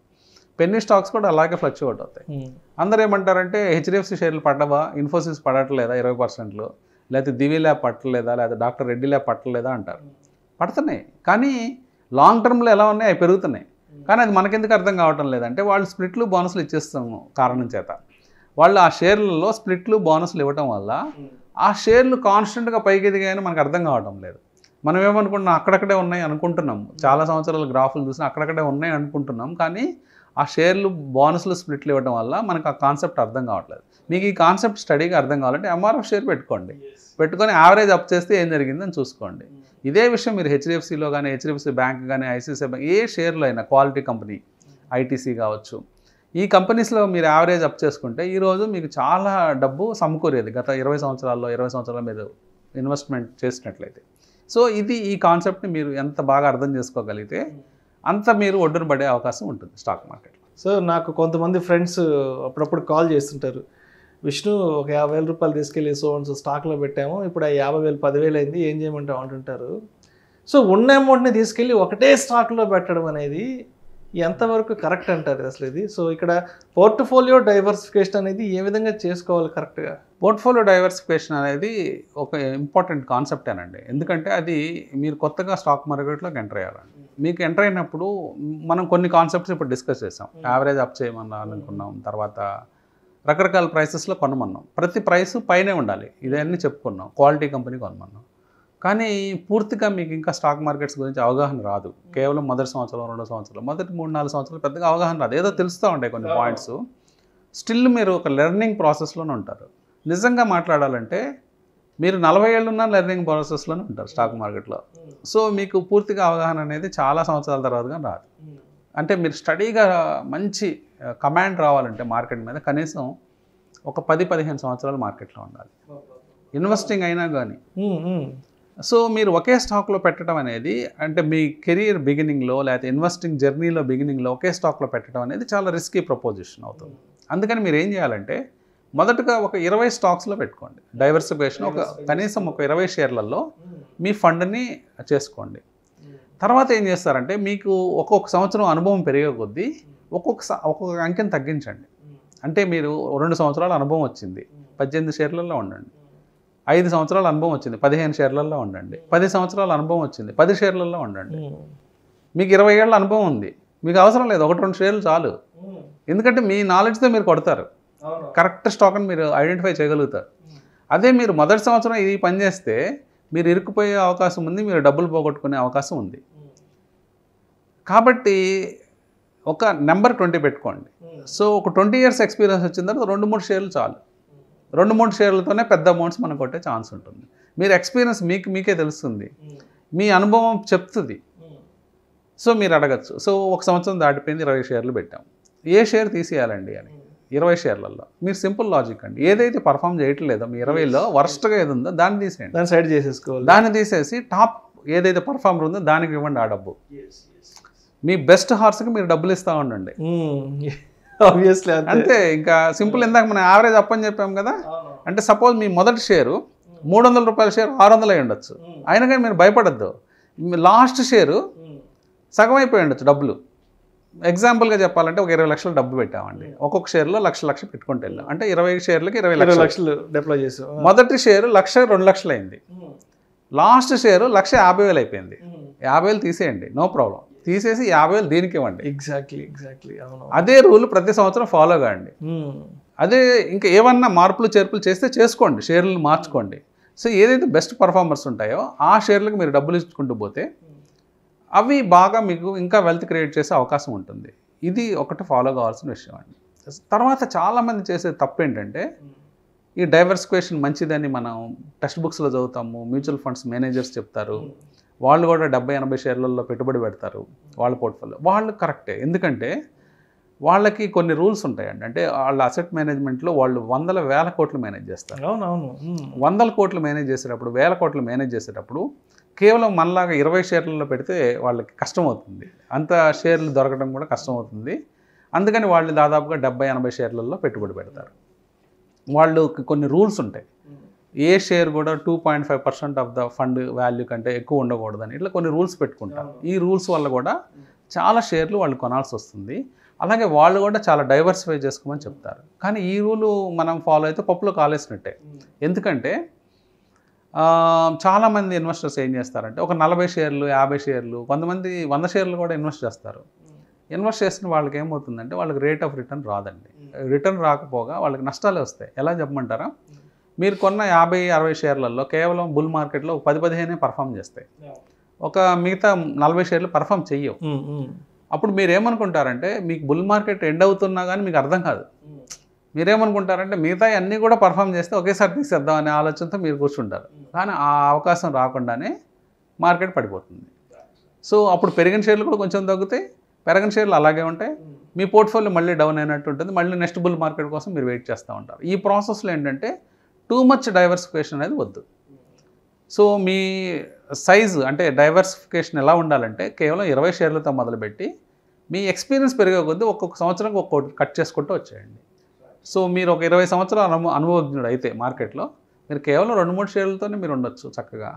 పెన్నీ స్టాక్స్ కూడా అలాగే ఫ్లక్చువేట్ అవుతాయి. అందరూ ఏమంటారంటే హెచ్డిఎఫ్సి షేర్లు పడ్డవా, ఇన్ఫోసిస్ పడట్లేదా 20%, లేకపోతే దివి ల్యాబ్ పట్టలేదా, లేదా డాక్టర్ రెడ్డి ల్యాబ్ పట్టలేదా అంటారు. పడుతున్నాయి, కానీ లాంగ్ టర్మ్లో ఎలా ఉన్నాయి అవి పెరుగుతున్నాయి. కానీ అది మనకెందుకు అర్థం కావటం లేదంటే వాళ్ళు స్ప్లిట్లు బోనస్లు ఇచ్చేస్తాము కారణం చేత. వాళ్ళు ఆ షేర్లలో స్ప్లిట్లు బోనస్లు ఇవ్వటం వల్ల ఆ షేర్లు కాన్స్టెంట్గా పైకి ఎదిగాయని మనకు అర్థం కావటం లేదు. మనం ఏమనుకుంటున్నాం, అక్కడక్కడే ఉన్నాయి అనుకుంటున్నాము. చాలా సంవత్సరాల గ్రాఫులు చూసినా అక్కడక్కడే ఉన్నాయి అనుకుంటున్నాం, కానీ ఆ షేర్లు బోనస్లు స్ప్లిట్లు ఇవ్వడం వల్ల మనకు ఆ కాన్సెప్ట్ అర్థం కావట్లేదు. మీకు ఈ కాన్సెప్ట్ స్టడీగా అర్థం కావాలంటే ఎంఆర్ఎఫ్ షేర్ పెట్టుకోండి, పెట్టుకొని యావరేజ్ అప్ చేస్తే ఏం జరిగిందని చూసుకోండి. ఇదే విషయం మీరు హెచ్డిఎఫ్సిలో కానీ, హెచ్డిఎఫ్సి బ్యాంక్ కానీ, ఐసిఐసిఐ బ్యాంక్ ఏ షేర్లో అయినా, క్వాలిటీ కంపెనీ, ఐటీసీ కావచ్చు, ఈ కంపెనీస్లో మీరు యావరేజ్ అప్ చేసుకుంటే ఈరోజు మీకు చాలా డబ్బు సమకూరేది గత 20 సంవత్సరాల మీద ఇన్వెస్ట్మెంట్ చేసినట్లయితే. సో ఇది ఈ కాన్సెప్ట్ని మీరు ఎంత బాగా అర్థం చేసుకోగలిగితే అంత మీరు ఒడ్డున పడే అవకాశం ఉంటుంది స్టాక్ మార్కెట్లో. సో నాకు కొంతమంది ఫ్రెండ్స్ అప్పుడప్పుడు కాల్ చేస్తుంటారు, విష్ణు ఒక 50,000 రూపాయలు తీసుకెళ్ళి సో స్టాక్లో పెట్టాము, ఇప్పుడు ఆ 50,000 10,000 అయింది, ఏం చేయమంటావు అంటుంటారు. సో ఉన్న అమౌంట్ని తీసుకెళ్ళి ఒకటే స్టాక్లో పెట్టడం అనేది ఎంతవరకు కరెక్ట్ అంటారు అసలు ఇది? సో ఇక్కడ పోర్ట్ఫోలియో డైవర్సిఫికేషన్ అనేది ఏ విధంగా చేసుకోవాలి కరెక్ట్గా? పోర్ట్ఫోలియో డైవర్సిఫికేషన్ అనేది ఒక ఇంపార్టెంట్ కాన్సెప్టేనండి. ఎందుకంటే అది మీరు కొత్తగా స్టాక్ మార్కెట్లోకి ఎంటర్ అయ్యారండి. మీకు ఎంటర్ అయినప్పుడు మనం కొన్ని కాన్సెప్ట్స్ ఇప్పుడు డిస్కస్ చేసాం. యావరేజ్ అప్ చేయమన్నా అనుకున్నాం, తర్వాత రకరకాల ప్రైసెస్లో కొనమన్నాం. ప్రతి ప్రైస్ పైనే ఉండాలి, ఇదన్నీ చెప్పుకున్నాం. క్వాలిటీ కంపెనీ కొనమన్నాం. కానీ పూర్తిగా మీకు ఇంకా స్టాక్ మార్కెట్స్ గురించి అవగాహన రాదు. కేవలం మొదటి సంవత్సరం, రెండో సంవత్సరం, మొదటి 3-4 సంవత్సరాలు పెద్దగా అవగాహన రాదు. ఏదో తెలుస్తూ ఉంటాయి కొన్ని పాయింట్స్. స్టిల్ మీరు ఒక లెర్నింగ్ ప్రాసెస్లోనే ఉంటారు. నిజంగా మాట్లాడాలంటే మీరు 40 ఏళ్ళున్న లెర్నింగ్ ప్రాసెస్లోనే ఉంటారు స్టాక్ మార్కెట్లో. సో మీకు పూర్తిగా అవగాహన అనేది చాలా సంవత్సరాల తర్వాత కానీ రాదు. అంటే మీరు స్టడీగా మంచి కమాండ్ రావాలంటే మార్కెట్ మీద కనీసం ఒక 10-15 సంవత్సరాలు మార్కెట్లో ఉండాలి, ఇన్వెస్టింగ్ అయినా కానీ. సో మీరు ఒకే స్టాక్లో పెట్టడం అనేది, అంటే మీ కెరీర్ బిగినింగ్లో లేకపోతే ఇన్వెస్టింగ్ జర్నీలో బిగినింగ్లో ఒకే స్టాక్లో పెట్టడం అనేది చాలా రిస్కీ ప్రపోజిషన్ అవుతుంది. అందుకని మీరు ఏం చేయాలంటే మొదటగా ఒక 20 స్టాక్స్లో పెట్టుకోండి. డైవర్సిఫికేషన్ కనీసం ఒక 20 షేర్లలో మీ ఫండ్ని చేసుకోండి. తర్వాత ఏం చేస్తారంటే మీకు ఒక్కొక్క సంవత్సరం అనుభవం పెరిగే కొద్దీ ఒక్కొక్క అంకెని తగ్గించండి. అంటే మీరు 2 సంవత్సరాల అనుభవం వచ్చింది, 18 షేర్లలో ఉండండి. 5 సంవత్సరాల అనుభవం వచ్చింది, 15 షేర్లలో ఉండండి. 10 సంవత్సరాల అనుభవం వచ్చింది, 10 షేర్లలో ఉండండి. మీకు 20 ఏళ్ళ అనుభవం ఉంది, మీకు అవసరం లేదు, 1-2 షేర్లు చాలు. ఎందుకంటే మీ నాలెడ్జ్తో మీరు కొడతారు, కరెక్ట్ స్టాక్ని మీరు ఐడెంటిఫై చేయగలుగుతారు. అదే మీరు మొదటి సంవత్సరం ఇది పని చేస్తే మీరు ఇరుక్కుపోయే అవకాశం ఉంది, మీరు డబ్బులు పోగొట్టుకునే అవకాశం ఉంది. కాబట్టి ఒక నెంబర్ 20 పెట్టుకోండి. సో ఒక 20 years ఎక్స్పీరియన్స్ వచ్చిన తర్వాత 2-3 షేర్లు చాలు. 2-3 షేర్లతోనే పెద్ద అమౌంట్స్ మనం కొట్టే ఛాన్స్ ఉంటుంది. మీరు ఎక్స్పీరియన్స్ మీకే తెలుస్తుంది, మీ అనుభవం చెప్తుంది. సో మీరు అడగచ్చు, సో 1 సంవత్సరం దాటిపోయింది, 20 షేర్లు పెట్టాం, ఏ షేర్ తీసేయాలండి అని. 20 షేర్లలో మీరు సింపుల్ లాజిక్ అండి, ఏదైతే పర్ఫామ్ చేయట్లేదో మీ 20లో వర్స్ట్గా ఏది ఉందో దాన్ని తీసేయండి, దాన్ని సైడ్ చేసేసుకోవాలి. దాన్ని తీసేసి టాప్ ఏదైతే పర్ఫార్మర్ ఉందో దానికి ఇవ్వండి ఆ డబ్బు. మీ బెస్ట్ హార్స్కి మీరు డబ్బులు ఇస్తూ ఉండండి. ఆబ్వియస్లీ అంతే, ఇంకా సింపుల్. ఇందాక మనం యావరేజ్ అప్ అని చెప్పాం కదా, అంటే సపోజ్ మీ మొదటి షేరు 300 రూపాయల షేర్ 600 అయి ఉండొచ్చు, అయినా కానీ మీరు భయపడద్దు. లాస్ట్ షేరు సగం అయిపోయి ఉండొచ్చు డబ్బులు. ఎగ్జాంపుల్గా చెప్పాలంటే ఒక 20 లక్షలు డబ్బు పెట్టామండి, ఒక్కొక్క షేర్లో లక్ష పెట్టుకుంటూ వెళ్ళాం, అంటే 20 షేర్లకి 20 లక్షలు డిప్లాయ్ చేసాం. మొదటి షేరు 1,02 లక్షలు అయింది, లాస్ట్ షేరు 1,50,000 అయిపోయింది. 50,000 తీసేయండి, నో ప్రాబ్లం, తీసేసి 50,000 దీనికి ఇవ్వండి. ఎగ్జాక్ట్లీ అవును. అదే రూల్ ప్రతి సంవత్సరం ఫాలో కాండి. అదే ఇంకా ఏమన్నా మార్పులు చేర్పులు చేస్తే చేసుకోండి, షేర్లు మార్చుకోండి. సో ఏదైతే బెస్ట్ పర్ఫార్మర్స్ ఉంటాయో ఆ షేర్లకు మీరు డబ్బులు ఇచ్చుకుంటూ పోతే అవి బాగా మీకు ఇంకా వెల్త్ క్రియేట్ చేసే అవకాశం ఉంటుంది. ఇది ఒకటి ఫాలో కావాల్సిన విషయం అండి. తర్వాత చాలామంది చేసే తప్పు ఏంటంటే, ఈ డైవర్సిఫికేషన్ మంచిదని మనం టెక్స్ట్ బుక్స్లో చదువుతాము, మ్యూచువల్ ఫండ్స్ మేనేజర్స్ చెప్తారు, వాళ్ళు కూడా 70-80 షేర్లలో పెట్టుబడి పెడతారు వాళ్ళ పోర్ట్ఫోలియో. వాళ్ళు కరెక్టే, ఎందుకంటే వాళ్ళకి కొన్ని రూల్స్ ఉంటాయండి. అంటే వాళ్ళ అసెట్ మేనేజ్మెంట్లో వాళ్ళు 100,000 కోట్లు మేనేజ్ చేస్తారు. అవునవును. 100 కోట్లు మేనేజ్ చేసేటప్పుడు, 1000 కోట్లు మేనేజ్ చేసేటప్పుడు కేవలం మనలాగా 20 షేర్లలో పెడితే వాళ్ళకి కష్టం అవుతుంది, అంత షేర్లు దొరకడం కూడా కష్టం అవుతుంది. అందుకని వాళ్ళు దాదాపుగా 70-80 షేర్లలో పెట్టుబడి పెడతారు. వాళ్ళకి కొన్ని రూల్స్ ఉంటాయి, ఏ షేర్ కూడా 2.5% ఆఫ్ ద ఫండ్ వాల్యూ కంటే ఎక్కువ ఉండకూడదని, ఇట్లా కొన్ని రూల్స్ పెట్టుకుంటారు. ఈ రూల్స్ వల్ల కూడా చాలా షేర్లు వాళ్ళు కొనాల్సి వస్తుంది. అలాగే వాళ్ళు కూడా చాలా డైవర్సిఫై చేసుకోమని చెప్తారు. కానీ ఈ రూలు మనం ఫాలో అయితే పప్పులో కాలేసినట్టే. ఎందుకంటే చాలామంది ఇన్వెస్టర్స్ ఏం చేస్తారంటే ఒక 40 షేర్లు 50 షేర్లు, కొంతమంది 100 షేర్లు కూడా ఇన్వెస్ట్ చేస్తారు. ఇన్వెస్ట్ చేసిన వాళ్ళకి ఏమవుతుందంటే వాళ్ళకి రేట్ ఆఫ్ రిటర్న్ రాదండి. రిటర్న్ రాకపోగా వాళ్ళకి నష్టాలే వస్తాయి. ఎలా చెప్పమంటారా, మీరు కొన్న 50-60 షేర్లలో కేవలం బుల్ మార్కెట్లో 10-15 పర్ఫామ్ చేస్తాయి, ఒక మిగతా 40 షేర్లు పర్ఫామ్ చెయ్యవు. అప్పుడు మీరు ఏమనుకుంటారంటే మీకు బుల్ మార్కెట్ ఎండ్ అవుతున్నా కానీ మీకు అర్థం కాదు. మీరేమనుకుంటారంటే మిగతా అన్నీ కూడా పర్ఫామ్ చేస్తే ఒకేసారి తీసేద్దాం అనే ఆలోచనతో మీరు కూర్చుంటారు. కానీ ఆ అవకాశం రాకుండానే మార్కెట్ పడిపోతుంది. సో అప్పుడు పెరిగిన షేర్లు కూడా కొంచెం తగ్గుతాయి, పెరగని షేర్లు అలాగే ఉంటాయి, మీ పోర్ట్ఫోలియో మళ్ళీ డౌన్ అయినట్టు ఉంటుంది, మళ్ళీ నెక్స్ట్ బుల్ మార్కెట్ కోసం మీరు వెయిట్ చేస్తూ ఉంటారు. ఈ ప్రాసెస్లో ఏంటంటే టూ మచ్ డైవర్సిఫికేషన్ అనేది వద్దు. సో మీ సైజు అంటే డైవర్సిఫికేషన్ ఎలా ఉండాలంటే కేవలం 20 షేర్లతో మొదలుపెట్టి మీ ఎక్స్పీరియన్స్ పెరిగే కొద్దీ ఒక్కొక్క సంవత్సరానికి ఒక్కొక్కటి కట్ చేసుకుంటూ వచ్చేయండి. సో మీరు ఒక 20 సంవత్సరాల అనుభవజ్ఞుడు అయితే మార్కెట్లో మీరు కేవలం 2-3 షేర్లతోనే మీరు ఉండొచ్చు చక్కగా.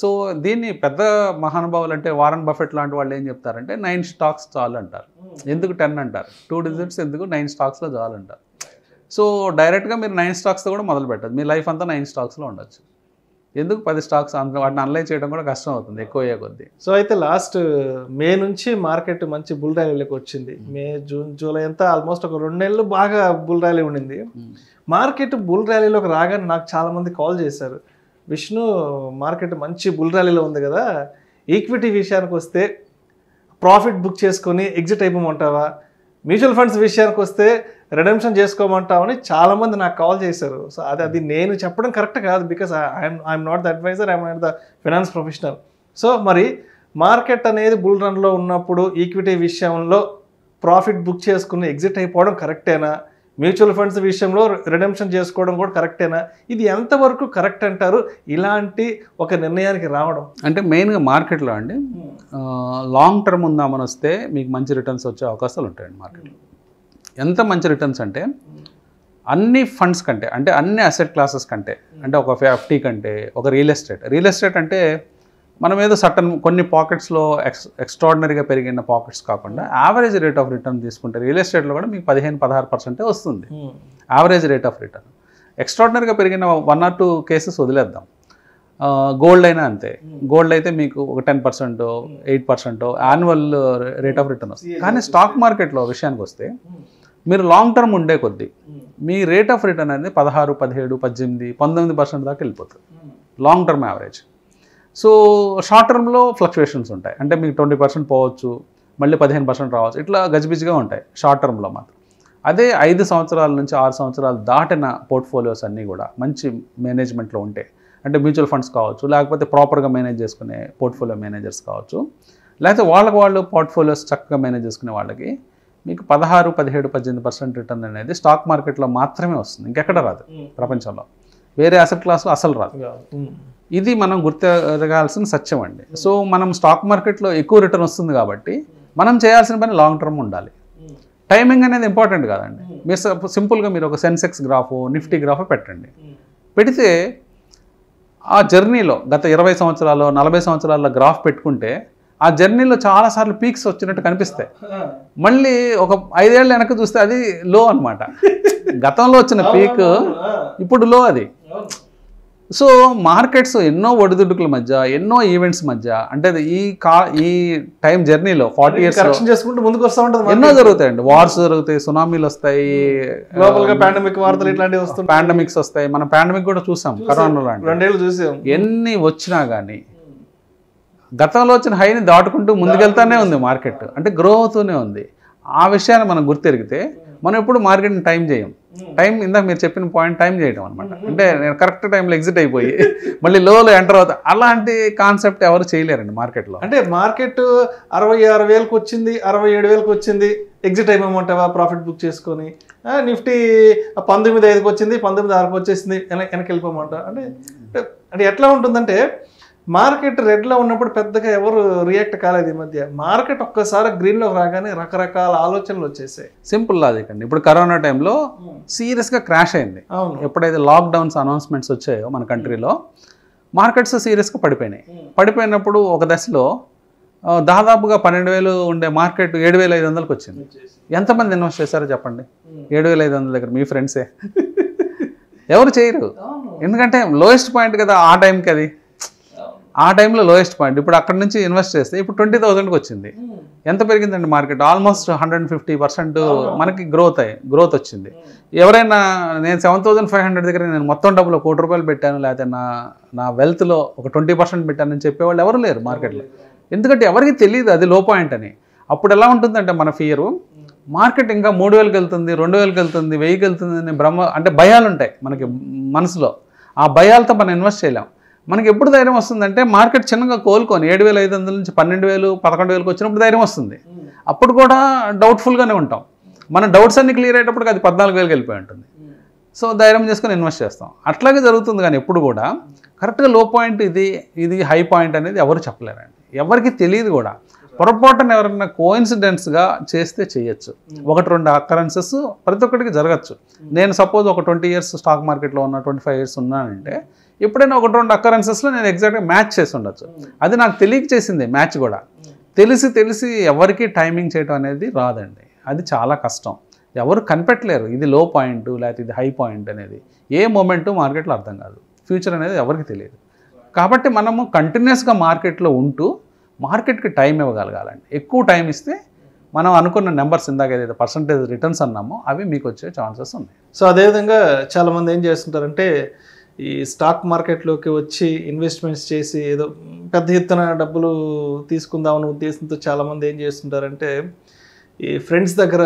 సో దీన్ని పెద్ద మహానుభావులు అంటే వారన్ బఫెట్ లాంటి వాళ్ళు ఏం చెప్తారంటే 9 స్టాక్స్ చాలు అంటారు. ఎందుకు 10 అంటారు, 2 డిజిట్స్ ఎందుకు, 9 స్టాక్స్లో చాలు అంటారు. సో డైరెక్ట్గా మీరు 9 స్టాక్స్తో కూడా మొదలు పెట్టదు, మీ లైఫ్ అంతా 9 స్టాక్స్లో ఉండొచ్చు. ఎందుకు 10 స్టాక్స్, వాటిని అనలైజ్ చేయడం కూడా కష్టం అవుతుంది ఎక్కువ అయ్యే కొద్దీ. సో అయితే లాస్ట్ మే నుంచి మార్కెట్ మంచి బుల్ ర్యాలీలోకి వచ్చింది. మే, జూన్, జూలై అంతా ఆల్మోస్ట్ ఒక 2 నెలలు బాగా బుల్ ర్యాలీ ఉండింది. మార్కెట్ బుల్ ర్యాలీలోకి రాగానే నాకు చాలామంది కాల్ చేశారు, విష్ణు మార్కెట్ మంచి బుల్ ర్యాలీలో ఉంది కదా, ఈక్విటీ విషయానికి వస్తే ప్రాఫిట్ బుక్ చేసుకొని ఎగ్జిట్ అయిపోమంటావా, మ్యూచువల్ ఫండ్స్ విషయానికి వస్తే రిడెంప్షన్ చేసుకోమంటామని చాలామంది నాకు కాల్ చేశారు. సో అది నేను చెప్పడం కరెక్ట్ కాదు, because I'm not the advisor, I'm not the finance professional. So మరి మార్కెట్ అనేది బుల్ రన్లో ఉన్నప్పుడు ఈక్విటీ విషయంలో ప్రాఫిట్ బుక్ చేసుకుని ఎగ్జిట్ అయిపోవడం కరెక్టేనా, మ్యూచువల్ ఫండ్స్ విషయంలో రిడెంప్షన్ చేసుకోవడం కూడా కరెక్టేనా, ఇది ఎంతవరకు కరెక్ట్ అంటారు ఇలాంటి ఒక నిర్ణయానికి రావడం? అంటే మెయిన్గా మార్కెట్లో అండి లాంగ్ టర్మ్ ఉందామని వస్తే మీకు మంచి రిటర్న్స్ వచ్చే అవకాశాలు ఉంటాయండి మార్కెట్లో. ఎంత మంచి రిటర్న్స్ అంటే అన్ని ఫండ్స్ కంటే, అంటే అన్ని అసెట్ క్లాసెస్ కంటే, అంటే ఒక FD కంటే, ఒక రియల్ ఎస్టేట్ అంటే మనం ఏదో సర్టన్ కొన్ని పాకెట్స్లో ఎక్స్ట్రాడినరీగా పెరిగిన పాకెట్స్ కాకుండా యావరేజ్ రేట్ ఆఫ్ రిటర్న్ తీసుకుంటే రియల్ ఎస్టేట్లో కూడా మీకు 15-16% వస్తుంది యావరేజ్ రేట్ ఆఫ్ రిటర్న్. ఎక్స్ట్రాడినరీగా పెరిగిన 1 or 2 కేసెస్ వదిలేద్దాం. గోల్డ్ అయినా అంతే. గోల్డ్ అయితే మీకు ఒక 10%, 8% యాన్యువల్ రేట్ ఆఫ్ రిటర్న్ వస్తుంది. కానీ స్టాక్ మార్కెట్లో విషయానికి వస్తే మీరు లాంగ్ టర్మ్ ఉండే కొద్దీ మీ రేట్ ఆఫ్ రిటర్న్ అనేది 16, 17, 18, 19% దాకా వెళ్ళిపోతుంది long term average. So short టర్మ్లో ఫ్లక్చువేషన్స్ ఉంటాయి. అంటే మీకు 20% పోవచ్చు, మళ్ళీ 15% రావచ్చు, ఇట్లా గజిబిజిగా ఉంటాయి షార్ట్ టర్మ్లో మాత్రం. అదే 5 సంవత్సరాల నుంచి 6 సంవత్సరాలు దాటిన పోర్ట్ఫోలియోస్ అన్నీ కూడా మంచి మేనేజ్మెంట్లో ఉంటే, అంటే మ్యూచువల్ ఫండ్స్ కావచ్చు, లేకపోతే ప్రాపర్గా మేనేజ్ చేసుకునే పోర్ట్ఫోలియో మేనేజర్స్ కావచ్చు, లేకపోతే వాళ్ళు పోర్ట్ఫోలియోస్ చక్కగా మేనేజ్ చేసుకునే వాళ్ళకి మీకు 16, 17, 18% రిటర్న్ అనేది స్టాక్ మార్కెట్లో మాత్రమే వస్తుంది. ఇంకెక్కడ రాదు ప్రపంచంలో, వేరే అసెట్ క్లాస్లో అసలు రాదు. ఇది మనం గుర్తిరగాల్సిన సత్యం అండి. సో మనం స్టాక్ మార్కెట్లో ఎక్కువ రిటర్న్ వస్తుంది కాబట్టి మనం చేయాల్సిన పని లాంగ్ టర్మ్ ఉండాలి. టైమింగ్ అనేది ఇంపార్టెంట్ కాదండి. మీరు సింపుల్గా మీరు ఒక సెన్సెక్స్ గ్రాఫ్, నిఫ్టీ గ్రాఫ్ పెట్టండి. పెడితే ఆ జర్నీలో గత 20 సంవత్సరాలు 40 సంవత్సరాల గ్రాఫ్ పెట్టుకుంటే ఆ జర్నీలో చాలాసార్లు పీక్స్ వచ్చినట్టు కనిపిస్తాయి. మళ్ళీ ఒక 5 ఏళ్ళ వెనక్కి చూస్తే అది లో అనమాట. గతంలో వచ్చిన పీక్ ఇప్పుడు లో అది. సో మార్కెట్స్ ఎన్నో ఒడిదుడుకుల మధ్య, ఎన్నో ఈవెంట్స్ మధ్య, అంటే ఈ టైం జర్నీలో 40 years చేసుకుంటూ ముందుకు వస్తూ ఉంటుంది. ఎన్నో జరుగుతాయండి. వార్స్ జరుగుతాయి, సునామీలు వస్తాయి, పాండమిక్ వార్తలు ఇట్లాంటివి వస్తాయి, పాండమిక్స్ వస్తాయి. మనం పాండమిక్ కూడా చూసాం, కరోనా లాంటి 2 ఏళ్ళు చూసాం. ఎన్ని వచ్చినా కానీ గతంలో వచ్చిన హైని దాటుకుంటూ ముందుకెళ్తానే ఉంది మార్కెట్, అంటే గ్రో అవుతూనే ఉంది. ఆ విషయాన్ని మనం గుర్తెరిగితే మనం ఎప్పుడు మార్కెట్ని టైం చేయం. టైం ఇందాక మీరు చెప్పిన పాయింట్ టైం చేయడం అనమాట. అంటే నేను కరెక్ట్ టైంలో ఎగ్జిట్ అయిపోయి మళ్ళీ లోలో ఎంటర్ అవుతా, అలాంటి కాన్సెప్ట్ ఎవరు చేయలేరండి మార్కెట్లో. అంటే మార్కెట్ 66,000కి వచ్చింది, 67,000కి వచ్చింది, ఎగ్జిట్ అయిపోమంటావా ప్రాఫిట్ బుక్ చేసుకొని. నిఫ్టీ 19,500కి వచ్చింది, 19,600కి వచ్చేసింది, వెనక్కి వెళ్ళిపోమంటావా. అంటే ఎట్లా ఉంటుందంటే మార్కెట్ రెడ్లో ఉన్నప్పుడు పెద్దగా ఎవరు రియాక్ట్ కాలేదు. ఈ మధ్య మార్కెట్ ఒక్కసారి గ్రీన్లో రాగానే రకరకాల ఆలోచనలు వచ్చేసాయి. సింపుల్ లాజిక్ అండి. ఇప్పుడు కరోనా టైంలో సీరియస్గా క్రాష్ అయింది. ఎప్పుడైతే లాక్డౌన్స్ అనౌన్స్మెంట్స్ వచ్చాయో మన కంట్రీలో మార్కెట్స్ సీరియస్గా పడిపోయినాయి. పడిపోయినప్పుడు ఒక దశలో దాదాపుగా 12,000 ఉండే మార్కెట్ 7,500కి వచ్చింది. ఎంతమంది ఇన్వెస్ట్ చేశారో చెప్పండి 7,500 దగ్గర? మీ ఫ్రెండ్సే. ఎవరు చేయరు, ఎందుకంటే లోయెస్ట్ పాయింట్ కదా ఆ టైంకి. అది ఆ టైంలో లోయెస్ట్ పాయింట్. ఇప్పుడు అక్కడ నుంచి ఇన్వెస్ట్ చేస్తే ఇప్పుడు 20,000కి వచ్చింది. ఎంత పెరిగిందండి మార్కెట్? ఆల్మోస్ట్ 150% మనకి గ్రోత్ వచ్చింది. ఎవరైనా నేను 7,500 దగ్గర నేను మొత్తం డబ్బులు 1 కోటి రూపాయలు పెట్టాను, లేకపోతే నా వెల్త్లో ఒక 20% పెట్టానని చెప్పేవాళ్ళు ఎవరు లేరు మార్కెట్లో. ఎందుకంటే ఎవరికి తెలియదు అది లో పాయింట్ అని. అప్పుడు ఎలా ఉంటుందంటే మన ఫియరు, మార్కెట్ ఇంకా 3,000కి వెళ్తుంది, 2,000కి వెళ్తుంది, 1,000కి వెళ్తుంది అని అంటే భయాలు ఉంటాయి మనకి మనసులో. ఆ భయాలతో మనం ఇన్వెస్ట్ చేయలేం. మనకి ఎప్పుడు ధైర్యం వస్తుందంటే మార్కెట్ చిన్నగా కోలుకొని 7,500 నుంచి 12,000, 11,000కి వచ్చినప్పుడు ధైర్యం వస్తుంది. అప్పుడు కూడా డౌట్ఫుల్గానే ఉంటాం. మన డౌట్స్ అన్ని క్లియర్ అయ్యేటప్పటికి అది 14,000కి వెళ్ళిపోయి ఉంటుంది. సో ధైర్యం చేసుకొని ఇన్వెస్ట్ చేస్తాం. అట్లాగే జరుగుతుంది. కానీ ఎప్పుడు కూడా కరెక్ట్గా లో పాయింట్ ఇది హై పాయింట్ అనేది ఎవరు చెప్పలేరండి, ఎవరికి తెలియదు కూడా. పొరపాటున ఎవరైనా కోఇన్సిడెంట్స్గా చేస్తే చేయొచ్చు. 1-2 అకరెన్సెస్ ప్రతి ఒక్కటికి జరగచ్చు. నేను సపోజ్ ఒక 20 years స్టాక్ మార్కెట్లో ఉన్న 25 years ఉన్నానంటే ఎప్పుడైనా 1-2 అకరెన్సెస్లో నేను ఎగ్జాక్ట్గా మ్యాచ్ చేసి ఉండొచ్చు. అది నాకు తెలియక చేసింది మ్యాచ్ కూడా. తెలిసి ఎవరికి టైమింగ్ చేయడం అనేది రాదండి. అది చాలా కష్టం. ఎవరు కనిపెట్టలేరు ఇది లో పాయింట్ లేకపోతే ఇది హై పాయింట్ అనేది. ఏ మూమెంటు మార్కెట్లో అర్థం కాదు. ఫ్యూచర్ అనేది ఎవరికి తెలియదు. కాబట్టి మనము కంటిన్యూస్గా మార్కెట్లో ఉంటూ మార్కెట్కి టైం ఇవ్వగలగాలండి. ఎక్కువ టైం ఇస్తే మనం అనుకున్న నెంబర్స్ ఇందాక ఏదైతే పర్సంటేజ్ రిటర్న్స్ అన్నామో అవి మీకు వచ్చే ఛాన్సెస్ ఉన్నాయి. సో అదేవిధంగా చాలామంది ఏం చేస్తుంటారంటే ఈ స్టాక్ మార్కెట్లోకి వచ్చి ఇన్వెస్ట్మెంట్స్ చేసి ఏదో పెద్ద ఎత్తున డబ్బులు తీసుకుందామనే ఉద్దేశంతో చాలామంది ఏం చేస్తుంటారంటే ఈ ఫ్రెండ్స్ దగ్గర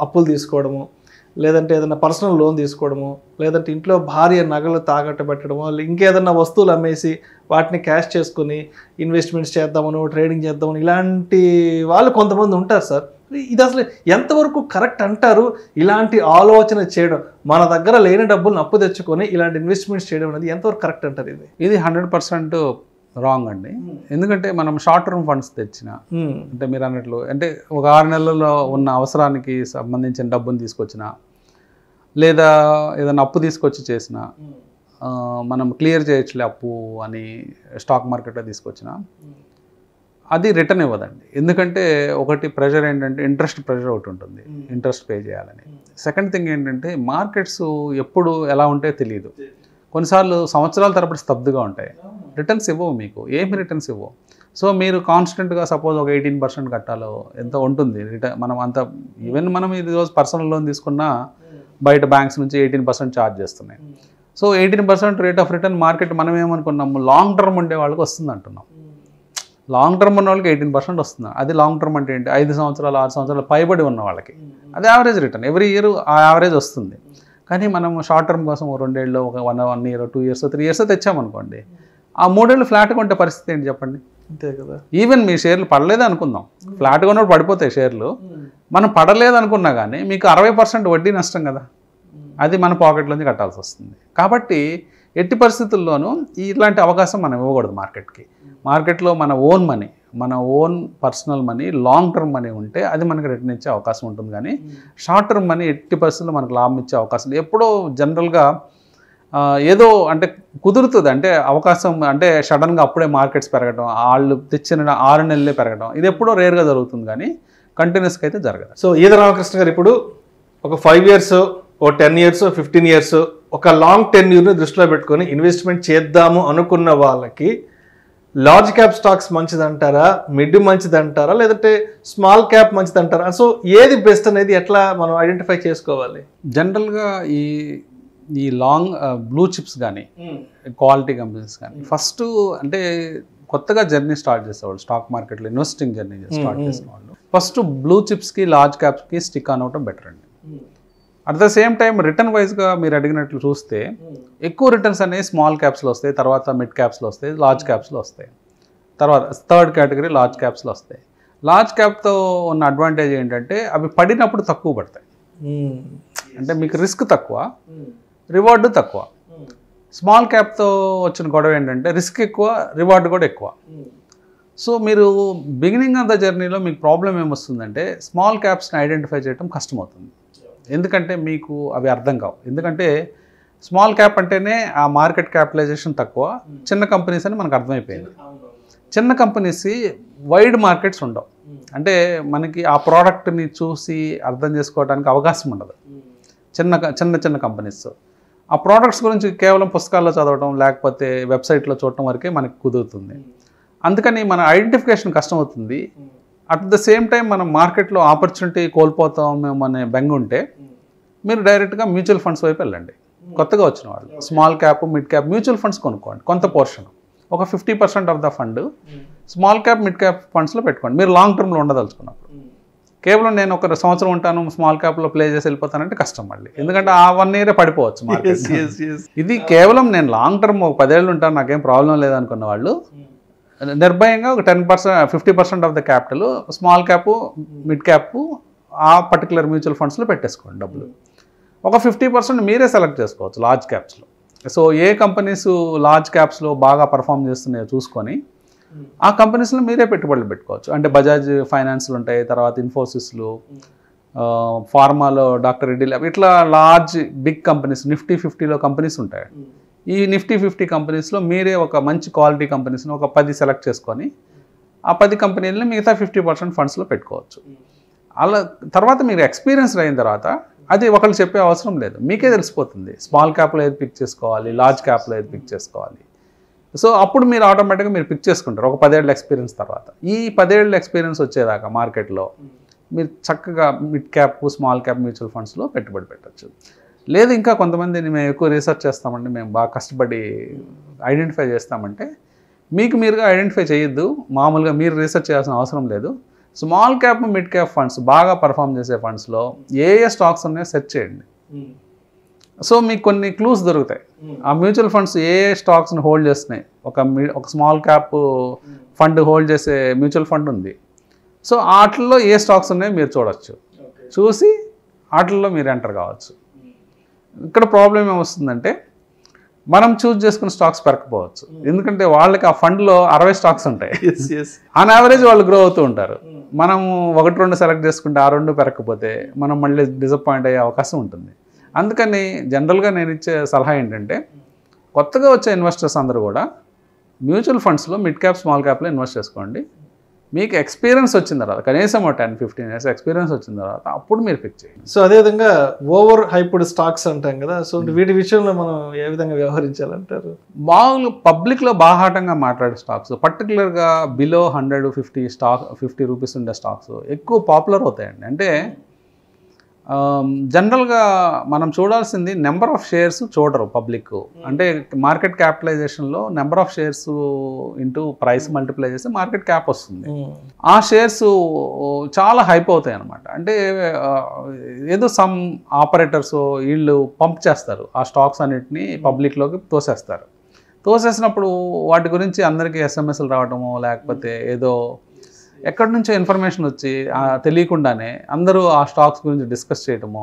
అప్పులు తీసుకోవడము, లేదంటే ఏదైనా పర్సనల్ లోన్ తీసుకోవడము, లేదంటే ఇంట్లో భార్య నగలు తాకట్టు పెట్టడము, ఇంకేదన్నా వస్తువులు అమ్మేసి వాటిని క్యాష్ చేసుకుని ఇన్వెస్ట్మెంట్స్ చేద్దామను, ట్రేడింగ్ చేద్దామని ఇలాంటి వాళ్ళు కొంతమంది ఉంటారు సార్. ఇది అసలు ఎంతవరకు కరెక్ట్ అంటారు? ఇలాంటి ఆలోచన చేయడం, మన దగ్గర లేని డబ్బులను అప్పు తెచ్చుకొని ఇలాంటి ఇన్వెస్ట్మెంట్స్ చేయడం అనేది ఎంతవరకు కరెక్ట్ అంటారు? ఇది 100% రాంగ్ అండి. ఎందుకంటే మనం షార్ట్ టర్మ్ ఫండ్స్ తెచ్చిన, అంటే మీరు అన్నట్లు అంటే ఒక 6 నెలల్లో ఉన్న అవసరానికి సంబంధించిన డబ్బుని తీసుకొచ్చిన, లేదా ఏదైనా అప్పు తీసుకొచ్చి చేసిన, మనం క్లియర్ చేయొచ్చులే అప్పు అని స్టాక్ మార్కెట్లో తీసుకొచ్చిన, అది రిటర్న్ ఇవ్వదండి. ఎందుకంటే ఒకటి ప్రెషర్ ఏంటంటే ఇంట్రెస్ట్ ప్రెషర్ ఒకటి ఉంటుంది, ఇంట్రెస్ట్ పే చేయాలని. సెకండ్ థింగ్ ఏంటంటే మార్కెట్స్ ఎప్పుడు ఎలా ఉంటే తెలియదు. కొన్నిసార్లు సంవత్సరాల తరబడి స్తబ్దుగా ఉంటాయి, రిటర్న్స్ ఇవ్వవు, మీకు ఏమి రిటర్న్స్ ఇవ్వవు. సో మీరు కాన్స్టెంట్గా సపోజ్ ఒక 18% కట్టాలో ఎంత ఉంటుంది రిటర్న్. మనం అంత ఈవెన్ మనం ఈరోజు పర్సనల్ లోన్ తీసుకున్నా బయట బ్యాంక్స్ నుంచి 18% ఛార్జ్ చేస్తున్నాయి. So 18% rate of return market మనం ఏమనుకున్నాము లాంగ్ టర్మ్ ఉండే వాళ్ళకి వస్తుంది అంటున్నాం. లాంగ్ టర్మ్ ఉన్న వాళ్ళకి 18% వస్తుంది. అది లాంగ్ టర్మ్ అంటే ఏంటి, 5 సంవత్సరాలు 6 సంవత్సరాలు పైబడి ఉన్న వాళ్ళకి అది యావరేజ్ రిటర్న్, ఎవ్రీ ఇయర్ ఆ యావరేజ్ వస్తుంది. కానీ మనం షార్ట్ టర్మ్ కోసం 2 ఏళ్ళు ఒక 1 ఇయర్ 2 ఇయర్స్ 3 ఇయర్స్ తెచ్చామనుకోండి, ఆ 3 ఏళ్ళు ఫ్లాట్గా ఉంటే పరిస్థితి ఏంటి చెప్పండి. అంతే కదా. ఈవెన్ మీ షేర్లు పడలేదు అనుకుందాం, ఫ్లాట్గా ఉన్నప్పుడు పడిపోతాయి షేర్లు. మనం పడలేదు అనుకున్నా కానీ మీకు 60% వడ్డీ నష్టం కదా, అది మన పాకెట్లోంచి కట్టాల్సి వస్తుంది. కాబట్టి ఎట్టి పరిస్థితుల్లోనూ ఇలాంటి అవకాశం మనం ఇవ్వకూడదు మార్కెట్కి. మార్కెట్లో మన ఓన్ మనీ, మన own personal money, long term money ఉంటే అది మనకి రిటర్న్ ఇచ్చే అవకాశం ఉంటుంది. కానీ షార్ట్ టర్మ్ మనీ ఎట్టి పరిస్థితుల్లో మనకు లాభం ఇచ్చే అవకాశం ఎప్పుడో జనరల్గా ఏదో అంటే కుదురుతుంది, అంటే అవకాశం అంటే సడన్గా అప్పుడే మార్కెట్స్ పెరగడం, వాళ్ళు తెచ్చిన 6 నెలలే పెరగడం, ఇది ఎప్పుడో రేర్గా జరుగుతుంది కానీ కంటిన్యూస్గా అయితే జరగదు. సో ఈద రామకృష్ణ గారు ఇప్పుడు ఒక 5 ఇయర్స్, ఓ 10 ఇయర్స్, 15 ఇయర్స్ ఒక లాంగ్ టెన్యూర్ని దృష్టిలో పెట్టుకొని ఇన్వెస్ట్మెంట్ చేద్దాము అనుకున్న వాళ్ళకి లార్జ్ క్యాప్ స్టాక్స్ మంచిదంటారా, మిడ్ మంచిదంటారా, లేదంటే స్మాల్ క్యాప్ మంచిదంటారా? సో ఏది బెస్ట్ అనేది ఎట్లా మనం ఐడెంటిఫై చేసుకోవాలి? జనరల్గా ఈ లాంగ్ బ్లూ చిప్స్ కానీ క్వాలిటీ కంపెనీస్ కానీ ఫస్ట్ అంటే కొత్తగా జర్నీ స్టార్ట్ చేసేవాళ్ళు, స్టాక్ మార్కెట్లో ఇన్వెస్టింగ్ జర్నీ స్టార్ట్ చేసిన వాళ్ళు ఫస్ట్ బ్లూ చిప్స్కి లార్జ్ క్యాప్స్కి స్టిక్ ఆన్ అవటం బెటర్ అండి. At the same time return వైజ్గా మీరు అడిగినట్లు చూస్తే ఎక్కువ రిటర్న్స్ అనేవి స్మాల్ క్యాప్స్లో వస్తాయి, తర్వాత మిడ్ క్యాప్స్లో వస్తాయి, లార్జ్ క్యాప్స్లో వస్తాయి, తర్వాత థర్డ్ కేటగిరీ లార్జ్ క్యాప్స్లో వస్తాయి. లార్జ్ క్యాప్తో ఉన్న అడ్వాంటేజ్ ఏంటంటే అవి పడినప్పుడు తక్కువ పడతాయి, అంటే మీకు రిస్క్ తక్కువ, రివార్డు తక్కువ. స్మాల్ క్యాప్తో వచ్చిన గొడవ ఏంటంటే రిస్క్ ఎక్కువ, రివార్డు కూడా ఎక్కువ. సో మీరు బిగినింగ్ ఆఫ్ ద జర్నీలో మీకు ప్రాబ్లం ఏమొస్తుందంటే స్మాల్ క్యాప్స్ని ఐడెంటిఫై చేయడం కష్టమవుతుంది, ఎందుకంటే మీకు అవి అర్థం కావు. ఎందుకంటే స్మాల్ క్యాప్ అంటేనే ఆ మార్కెట్ క్యాపిటలైజేషన్ తక్కువ, చిన్న కంపెనీస్ అని మనకు అర్థమైపోయింది. చిన్న కంపెనీస్ వైడ్ మార్కెట్స్ ఉండవు, అంటే మనకి ఆ ప్రోడక్ట్ని చూసి అర్థం చేసుకోవడానికి అవకాశం ఉండదు. చిన్న కంపెనీస్ ఆ ప్రోడక్ట్స్ గురించి కేవలం పుస్తకాల్లో చదవడం లేకపోతే వెబ్సైట్లో చూడటం వరకే మనకి కుదురుతుంది. అందుకని మన ఐడెంటిఫికేషన్ కష్టం అవుతుంది. అట్ ద సేమ్ టైం మనం మార్కెట్లో ఆపర్చునిటీ కోల్పోతామేమో అనే బెంగ ఉంటే మీరు డైరెక్ట్గా మ్యూచువల్ ఫండ్స్ వైపు వెళ్ళండి. కొత్తగా వచ్చిన వాళ్ళు small cap, mid cap mutual funds కొనుక్కోండి. కొంత పోర్షన్ ఒక 50% of the fund small cap, mid cap ఫండ్స్లో పెట్టుకోండి. మీరు లాంగ్ టర్మ్లో ఉండదలుచుకున్నప్పుడు కేవలం నేను ఒక సంవత్సరం ఉంటాను స్మాల్ క్యాప్లో ప్లే చేసి వెళ్ళిపోతానంటే కష్టం మళ్ళీ, ఎందుకంటే ఆ 1 ఇయరే పడిపోవచ్చు మార్కెట్. ఇది కేవలం నేను లాంగ్ టర్మ్ ఒక 10 ఏళ్ళు ఉంటాను నాకేం ప్రాబ్లం లేదనుకున్న వాళ్ళు నిర్భయంగా ఒక 10%, 50% of the capital small cap, mid cap ఆ పర్టికులర్ మ్యూచువల్ ఫండ్స్లో పెట్టేసుకోండి డబ్బులు. ఒక 50% మీరే సెలెక్ట్ చేసుకోవచ్చు లార్జ్ క్యాప్స్లో. సో ఏ కంపెనీస్ లార్జ్ క్యాప్స్లో బాగా పర్ఫామ్ చేస్తున్నాయో చూసుకొని ఆ కంపెనీస్లో మీరే పెట్టుబడులు పెట్టుకోవచ్చు. అంటే బజాజ్ ఫైనాన్స్లు ఉంటాయి, తర్వాత ఇన్ఫోసిస్లు, ఫార్మాలో డాక్టర్ రెడ్డి ల్యాబ్, ఇట్లా లార్జ్ బిగ్ కంపెనీస్ నిఫ్టీ 50లో కంపెనీస్ ఉంటాయి. ఈ నిఫ్టీ 50 కంపెనీస్లో మీరే ఒక మంచి క్వాలిటీ కంపెనీస్ని ఒక 10 సెలెక్ట్ చేసుకొని ఆ 10 కంపెనీలని మిగతా 50% ఫండ్స్లో పెట్టుకోవచ్చు. అలా తర్వాత మీరు ఎక్స్పీరియన్స్ అయిన తర్వాత అది ఒకళ్ళు చెప్పే అవసరం లేదు, మీకే తెలిసిపోతుంది స్మాల్ క్యాప్లో ఏది పిక్ చేసుకోవాలి, లార్జ్ క్యాప్లో ఏది పిక్ చేసుకోవాలి. సో అప్పుడు మీరు ఆటోమేటిక్గా మీరు పిక్ చేసుకుంటారు ఒక 10 ఏళ్ళ ఎక్స్పీరియన్స్ తర్వాత. ఈ 10 ఏళ్ళ ఎక్స్పీరియన్స్ వచ్చేదాకా మార్కెట్లో మీరు చక్కగా mid cap, small cap mutual ఫండ్స్లో పెట్టుబడి పెట్టచ్చు. లేదు ఇంకా కొంతమంది మేము ఎక్కువ రీసెర్చ్ చేస్తామండి, మేము బాగా కష్టపడి ఐడెంటిఫై చేస్తామంటే మీకు మీరుగా ఐడెంటిఫై చేయొద్దు, మామూలుగా మీరు రీసెర్చ్ చేయాల్సిన అవసరం లేదు. Small cap, mid cap funds బాగా పర్ఫామ్ చేసే ఫండ్స్లో ఏ స్టాక్స్ ఉన్నాయో సెర్చ్ చేయండి. సో మీకు కొన్ని క్లూస్ దొరుకుతాయి. ఆ మ్యూచువల్ ఫండ్స్ ఏ స్టాక్స్ని హోల్డ్ చేస్తున్నాయి, ఒక స్మాల్ క్యాప్ ఫండ్ హోల్డ్ చేసే మ్యూచువల్ ఫండ్ ఉంది. సో వాటిల్లో ఏ స్టాక్స్ ఉన్నాయో మీరు చూడవచ్చు, చూసి వాటిల్లో మీరు ఎంటర్ కావచ్చు. ఇక్కడ ప్రాబ్లం ఏమొస్తుందంటే మనం చూస్ చేసుకున్న స్టాక్స్ పెరగకపోవచ్చు, ఎందుకంటే వాళ్ళకి ఆ ఫండ్లో 60 స్టాక్స్ ఉంటాయి. ఆన్ యావరేజ్ వాళ్ళు గ్రో అవుతూ ఉంటారు. మనం 1-2 సెలెక్ట్ చేసుకుంటే ఆ 2 పెరగకపోతే మనం మళ్ళీ డిసప్పాయింట్ అయ్యే అవకాశం ఉంటుంది. అందుకని జనరల్గా నేను ఇచ్చే సలహా ఏంటంటే కొత్తగా వచ్చే ఇన్వెస్టర్స్ అందరూ కూడా మ్యూచువల్ ఫండ్స్లో మిడ్ క్యాప్, స్మాల్ క్యాప్లో ఇన్వెస్ట్ చేసుకోండి. మీకు ఎక్స్పీరియన్స్ వచ్చిన తర్వాత కనీసం 10-15 years ఎక్స్పీరియన్స్ వచ్చిన తర్వాత అప్పుడు మీరు పిక్ చేయండి. సో అదేవిధంగా ఓవర్ హైప్డ్ స్టాక్స్ అంటాం కదా, సో వీటి విషయంలో మనం ఏ విధంగా వ్యవహరించాలంటారు? పబ్లిక్లో బాహాటంగా మాట్లాడే స్టాక్స్, పర్టికులర్గా బిలో 150 రూపీస్ ఉండే స్టాక్స్ ఎక్కువ పాపులర్ అవుతాయండి. అంటే జనరల్గా మనం చూడాల్సింది నెంబర్ ఆఫ్ షేర్స్ చూడరు పబ్లిక్. అంటే మార్కెట్ క్యాపిటలైజేషన్లో number of shares into price multiply చేస్తే మార్కెట్ క్యాప్ వస్తుంది. ఆ షేర్స్ చాలా హైప్ అవుతాయి అన్నమాట. అంటే ఏదో సమ్ ఆపరేటర్స్ వీళ్ళు పంప్ చేస్తారు ఆ స్టాక్స్ అన్నిటిని పబ్లిక్లోకి తోసేస్తారు. తోసేసినప్పుడు వాటి గురించి అందరికీ ఎస్ఎంఎస్లు రావటము, లేకపోతే ఏదో ఎక్కడి నుంచో ఇన్ఫర్మేషన్ వచ్చి తెలియకుండానే అందరూ ఆ స్టాక్స్ గురించి డిస్కస్ చేయటము,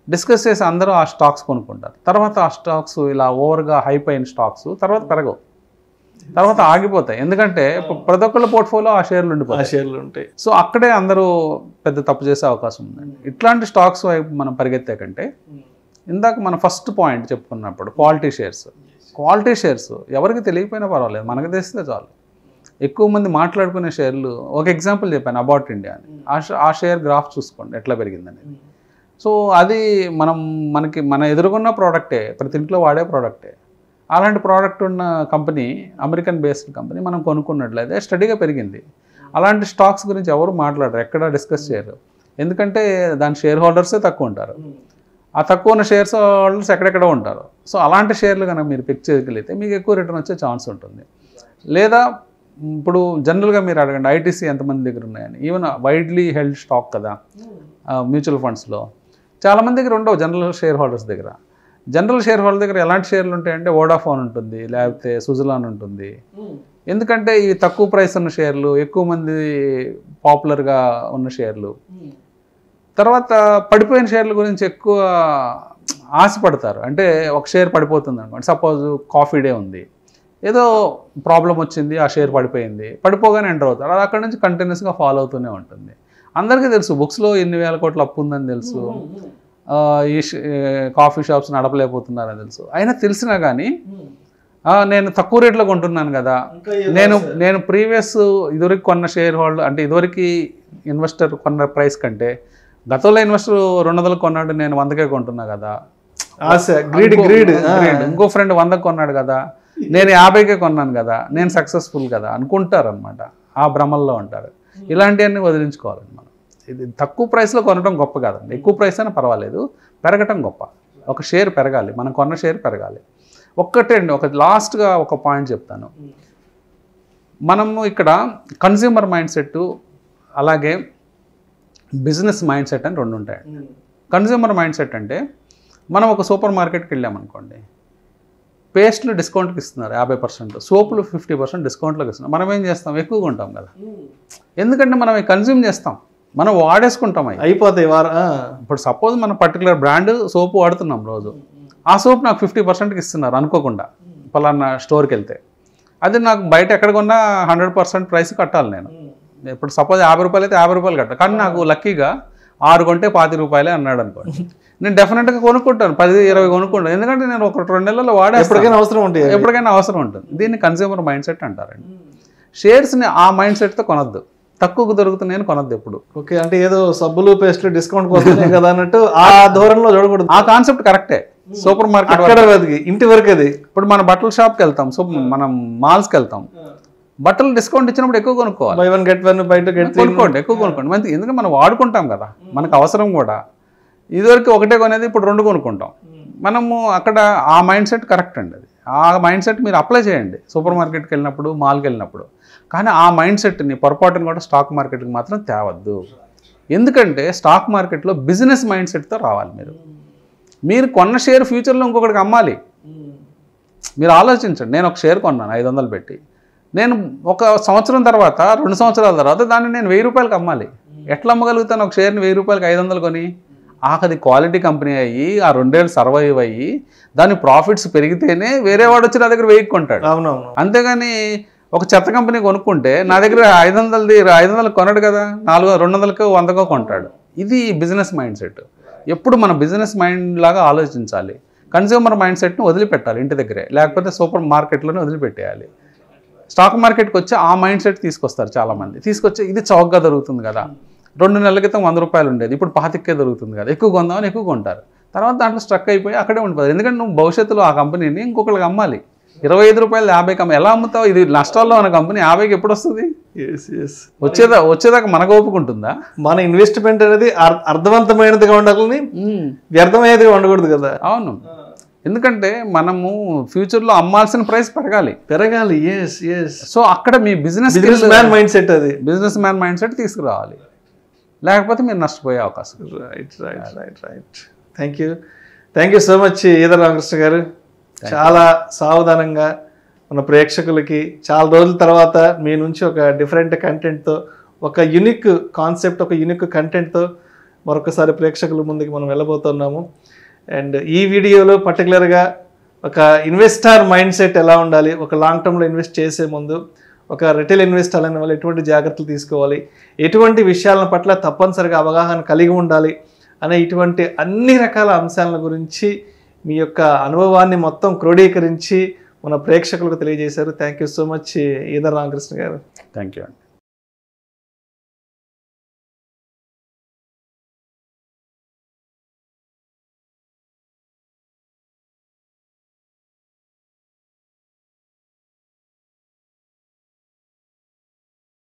డిస్కస్ చేసి అందరూ ఆ స్టాక్స్ కొనుక్కుంటారు. తర్వాత ఆ స్టాక్స్ ఇలా ఓవర్గా హైప్ అయిన స్టాక్స్ తర్వాత పెరగవు, తర్వాత ఆగిపోతాయి. ఎందుకంటే ప్రతి ఒక్కళ్ళ పోర్ట్ఫోలియో ఆ షేర్లు ఉంటాయి. సో అక్కడే అందరూ పెద్ద తప్పు చేసే అవకాశం ఉందండి. ఇట్లాంటి స్టాక్స్ వైపు మనం పరిగెత్తే కంటే ఇందాక మనం ఫస్ట్ పాయింట్ చెప్పుకున్నప్పుడు క్వాలిటీ షేర్స్ ఎవరికి తెలియకపోయినా పర్వాలేదు, మనకు తెలిస్తే చాలు. ఎక్కువ మంది మాట్లాడుకునే షేర్లు, ఒక ఎగ్జాంపుల్ చెప్పాను అబౌట్ ఇండియా అని. ఆ షేర్ గ్రాఫ్ చూసుకోండి ఎట్లా పెరిగిందని. సో అది మన ఎదుర్కొన్న ప్రోడక్టే, ప్రతి ఇంట్లో వాడే ప్రోడక్టే. అలాంటి ప్రోడక్ట్ ఉన్న కంపెనీ, అమెరికన్ బేస్డ్ కంపెనీ మనం కొనుక్కున్నట్లయితే స్టడీగా పెరిగింది. అలాంటి స్టాక్స్ గురించి ఎవరు మాట్లాడరు, ఎక్కడ డిస్కస్ చేయరు. ఎందుకంటే దాని షేర్ హోల్డర్సే తక్కువ ఉంటారు. ఆ తక్కువ ఉన్న షేర్స్ హోల్డర్స్ ఎక్కడెక్కడ ఉంటారు. సో అలాంటి షేర్లు కనుక మీరు పిక్ చేయగలిగితే మీకు ఎక్కువ రిటర్న్ వచ్చే ఛాన్స్ ఉంటుంది. లేదా ఇప్పుడు జనరల్గా మీరు అడగండి ఐటీసీ ఎంతమంది దగ్గర ఉన్నాయని. ఈవెన్ వైడ్లీ హెల్డ్ స్టాక్ కదా మ్యూచువల్ ఫండ్స్లో, చాలామంది దగ్గర ఉండవు జనరల్ షేర్ హోల్డర్స్ దగ్గర. జనరల్ షేర్ హోల్డర్ దగ్గర ఎలాంటి షేర్లు ఉంటాయంటే వోడాఫోన్ ఉంటుంది, లేకపోతే సుజలాన్ ఉంటుంది. ఎందుకంటే ఈ తక్కువ ప్రైస్ ఉన్న షేర్లు, ఎక్కువ మంది పాపులర్గా ఉన్న షేర్లు. తర్వాత పడిపోయిన షేర్ల గురించి ఎక్కువ ఆశపడతారు. అంటే ఒక షేర్ పడిపోతుంది అనుకోండి, సపోజ్ కాఫీ డే ఉంది, ఏదో ప్రాబ్లం వచ్చింది, ఆ షేర్ పడిపోగానే ఎంటర్ అవుతారు. అది అక్కడ నుంచి కంటిన్యూస్గా ఫాలో అవుతూనే ఉంటుంది. అందరికీ తెలుసు బుక్స్లో ఎన్ని వేల కోట్ల అప్పు ఉందని తెలుసు, ఈ కాఫీ షాప్స్ నడపలేకపోతున్నారని తెలుసు. అయినా తెలిసినా కానీ నేను తక్కువ రేట్లో కొంటున్నాను కదా, నేను ప్రీవియస్ ఇదివరకు కొన్న షేర్ హోల్డర్, అంటే ఇదివరకు ఇన్వెస్టర్ కొన్న ప్రైస్ కంటే గతంలో ఇన్వెస్టర్ 200 కొన్నాడు, నేను 100కే కొంటున్నా కదా, ఇంకో ఫ్రెండ్ 100కి కొన్నాడు కదా, నేను 50కే కొన్నాను కదా, నేను సక్సెస్ఫుల్ కదా అనుకుంటారు అనమాట. ఆ భ్రమల్లో ఉంటారు. ఇలాంటివన్నీ వదిలించుకోవాలండి మనం. ఇది తక్కువ ప్రైస్లో కొనడం గొప్ప కాదండి, ఎక్కువ ప్రైస్ అయినా పర్వాలేదు, పెరగటం గొప్ప. ఒక షేర్ పెరగాలి, మనం కొన్న షేర్ పెరగాలి. ఒక్కటే అండి, లాస్ట్గా ఒక పాయింట్ చెప్తాను. మనము ఇక్కడ కన్జ్యూమర్ మైండ్ సెట్, అలాగే బిజినెస్ మైండ్ సెట్ అని రెండు ఉంటాయండి. కన్జ్యూమర్ మైండ్ సెట్ అంటే మనం ఒక సూపర్ మార్కెట్కి వెళ్ళామనుకోండి, పేస్ట్లు డిస్కౌంట్కి ఇస్తున్నారు 50%, సోపులు 50% డిస్కౌంట్లోకి ఇస్తున్నారు. మనం ఏం చేస్తాం, ఎక్కువగా ఉంటాం కదా, ఎందుకంటే మనం కన్జ్యూమ్ చేస్తాం, మనం వాడేసుకుంటాం, అయిపోతాయి. ఇప్పుడు సపోజ్ మనం పర్టికులర్ బ్రాండ్ సోపు వాడుతున్నాం రోజు, ఆ సోప్ నాకు 50%కి ఇస్తున్నారు అనుకోకుండా పలానా స్టోర్కి వెళ్తే. అది నాకు బయట ఎక్కడ కొన్నా 100% ప్రైస్ కట్టాలి నేను. ఇప్పుడు సపోజ్ 50 రూపాయలు అయితే 50 రూపాయలు కట్టాలి. కానీ నాకు లక్కీగా 6 కొంటే 25 రూపాయలే అన్నాడు అనుకోండి, నేను డెఫినెట్గా కొనుక్కుంటాను, 10-20 కొనుక్కుంటాను. ఎందుకంటే నేను 1-2 నెలల్లో వాడే ఎప్పటికైనా అవసరం ఉంటుంది. దీన్ని కన్జ్యూమర్ మైండ్ సెట్ అంటారండి. షేర్స్ని ఆ మైండ్ సెట్తో కొనొద్దు, తక్కువకు దొరుకుతున్నాయని కొనొద్దు ఎప్పుడు. ఓకే, అంటే ఏదో సబ్బులు పేస్ట్లు డిస్కౌంట్కి వస్తున్నాయి కదా అన్నట్టు ఆ ధోరణిలో చూడకూడదు. ఆ కాన్సెప్ట్ కరెక్టే. సూపర్ మార్కెట్ ఇంటి వరకు అది. ఇప్పుడు మన బట్టల షాప్కి వెళ్తాం, మనం మాల్స్కి వెళ్తాం, బట్టలు డిస్కౌంట్ ఇచ్చినప్పుడు ఎక్కువ కొనుక్కోవాలి. బై 1 get 1 బయట కొనుక్కోండి, ఎక్కువ కొనుక్కోండి. మంచి, ఎందుకంటే మనం వాడుకుంటాం కదా, మనకు అవసరం కూడా. ఇదివరకు ఒకటే కొనేది, ఇప్పుడు 2 కొనుక్కుంటాం. మనము అక్కడ ఆ మైండ్ సెట్ కరెక్ట్ అండి. అది ఆ మైండ్ సెట్ మీరు అప్లై చేయండి సూపర్ మార్కెట్కి వెళ్ళినప్పుడు, మాల్కి వెళ్ళినప్పుడు. కానీ ఆ మైండ్ సెట్ని పొరపాటును కూడా స్టాక్ మార్కెట్కి మాత్రం తేవద్దు. ఎందుకంటే స్టాక్ మార్కెట్లో బిజినెస్ మైండ్ సెట్తో రావాలి. మీరు కొన్న షేర్ ఫ్యూచర్లో ఇంకొకటికి అమ్మాలి. మీరు ఆలోచించండి, నేను ఒక షేర్ కొన్నాను 500 పెట్టి, నేను 1 సంవత్సరం తర్వాత, 2 సంవత్సరాల తర్వాత దాన్ని నేను 1000 రూపాయలకి అమ్మాలి. ఎట్లా అమ్మగలుగుతాను ఒక షేర్ని 1000 రూపాయలకి 500 కొని? అది క్వాలిటీ కంపెనీ అయ్యి ఆ 2 ఏళ్ళు సర్వైవ్ అయ్యి దాని ప్రాఫిట్స్ పెరిగితేనే వేరే వాడు వచ్చి నా దగ్గర 1000 కొంటాడు. అవునవును. అంతేగాని ఒక చెత్త కంపెనీ కొనుక్కుంటే నా దగ్గర 500 కొనడు కదా, 200కు 100కో కొంటాడు. ఇది బిజినెస్ మైండ్ సెట్. ఎప్పుడు మన బిజినెస్ మైండ్ లాగా ఆలోచించాలి. కన్జ్యూమర్ మైండ్ సెట్ని వదిలిపెట్టాలి ఇంటి దగ్గరే, లేకపోతే సూపర్ మార్కెట్లోనే వదిలిపెట్టేయాలి. స్టాక్ మార్కెట్కి వచ్చి ఆ మైండ్ సెట్ తీసుకొస్తారు చాలామంది. తీసుకొచ్చి ఇది చౌకగా దొరుకుతుంది కదా, 2 నెలల క్రితం 100 రూపాయలు ఉండేది, ఇప్పుడు 25కే దొరుకుతుంది కదా, ఎక్కువ కొందామని ఎక్కువ కొంటారు. తర్వాత దాంట్లో స్ట్రక్ అయిపోయి అక్కడే ఉండిపోతారు. ఎందుకంటే నువ్వు భవిష్యత్తులో ఆ కంపెనీని ఇంకొకరికి అమ్మాలి. 25 రూపాయలు 50కి ఎలా అమ్ముతావు? ఇది నష్టాల్లో ఉన్న కంపెనీ 50కి ఎప్పుడు వస్తుంది? వచ్చేదాకా మనకు ఓపుకుంటుందా? మన ఇన్వెస్ట్మెంట్ అనేది అర్థవంతమైనదిగా ఉండాలని, వ్యర్థమయ్యేదిగా ఉండకూడదు కదా. అవును, ఎందుకంటే మనము ఫ్యూచర్లో అమ్మాల్సిన ప్రైస్ పెరగాలి. సో అక్కడ మీ బిజినెస్ మ్యాన్ మైండ్ సెట్, అది బిజినెస్ మ్యాన్ మైండ్ సెట్ తీసుకురావాలి, లేకపోతే మీరు నష్టపోయే అవకాశం. Right. Thank you so much Edara Ramakrishna గారు. చాలా సావధానంగా మన ప్రేక్షకులకి చాలా రోజుల తర్వాత మీ నుంచి ఒక డిఫరెంట్ కంటెంట్తో, ఒక యూనిక్ కాన్సెప్ట్, ఒక యూనిక్ కంటెంట్తో మరొకసారి ప్రేక్షకుల ముందుకు మనం వెళ్ళబోతున్నాము. అండ్ ఈ వీడియోలో పర్టికులర్గా ఒక ఇన్వెస్టర్ మైండ్ సెట్ ఎలా ఉండాలి, ఒక లాంగ్ టర్మ్లో ఇన్వెస్ట్ చేసే ముందు ఒక రిటైల్ ఇన్వెస్టర్ అనే వాళ్ళు ఎటువంటి జాగ్రత్తలు తీసుకోవాలి, ఎటువంటి విషయాల పట్ల తప్పనిసరిగా అవగాహన కలిగి ఉండాలి అనే ఇటువంటి అన్ని రకాల అంశాల గురించి మీ యొక్క అనుభవాన్ని మొత్తం క్రోడీకరించి మన ప్రేక్షకులకు తెలియజేశారు. Thank you so much Edara Ramakrishna గారు. థ్యాంక్ యూ అండి.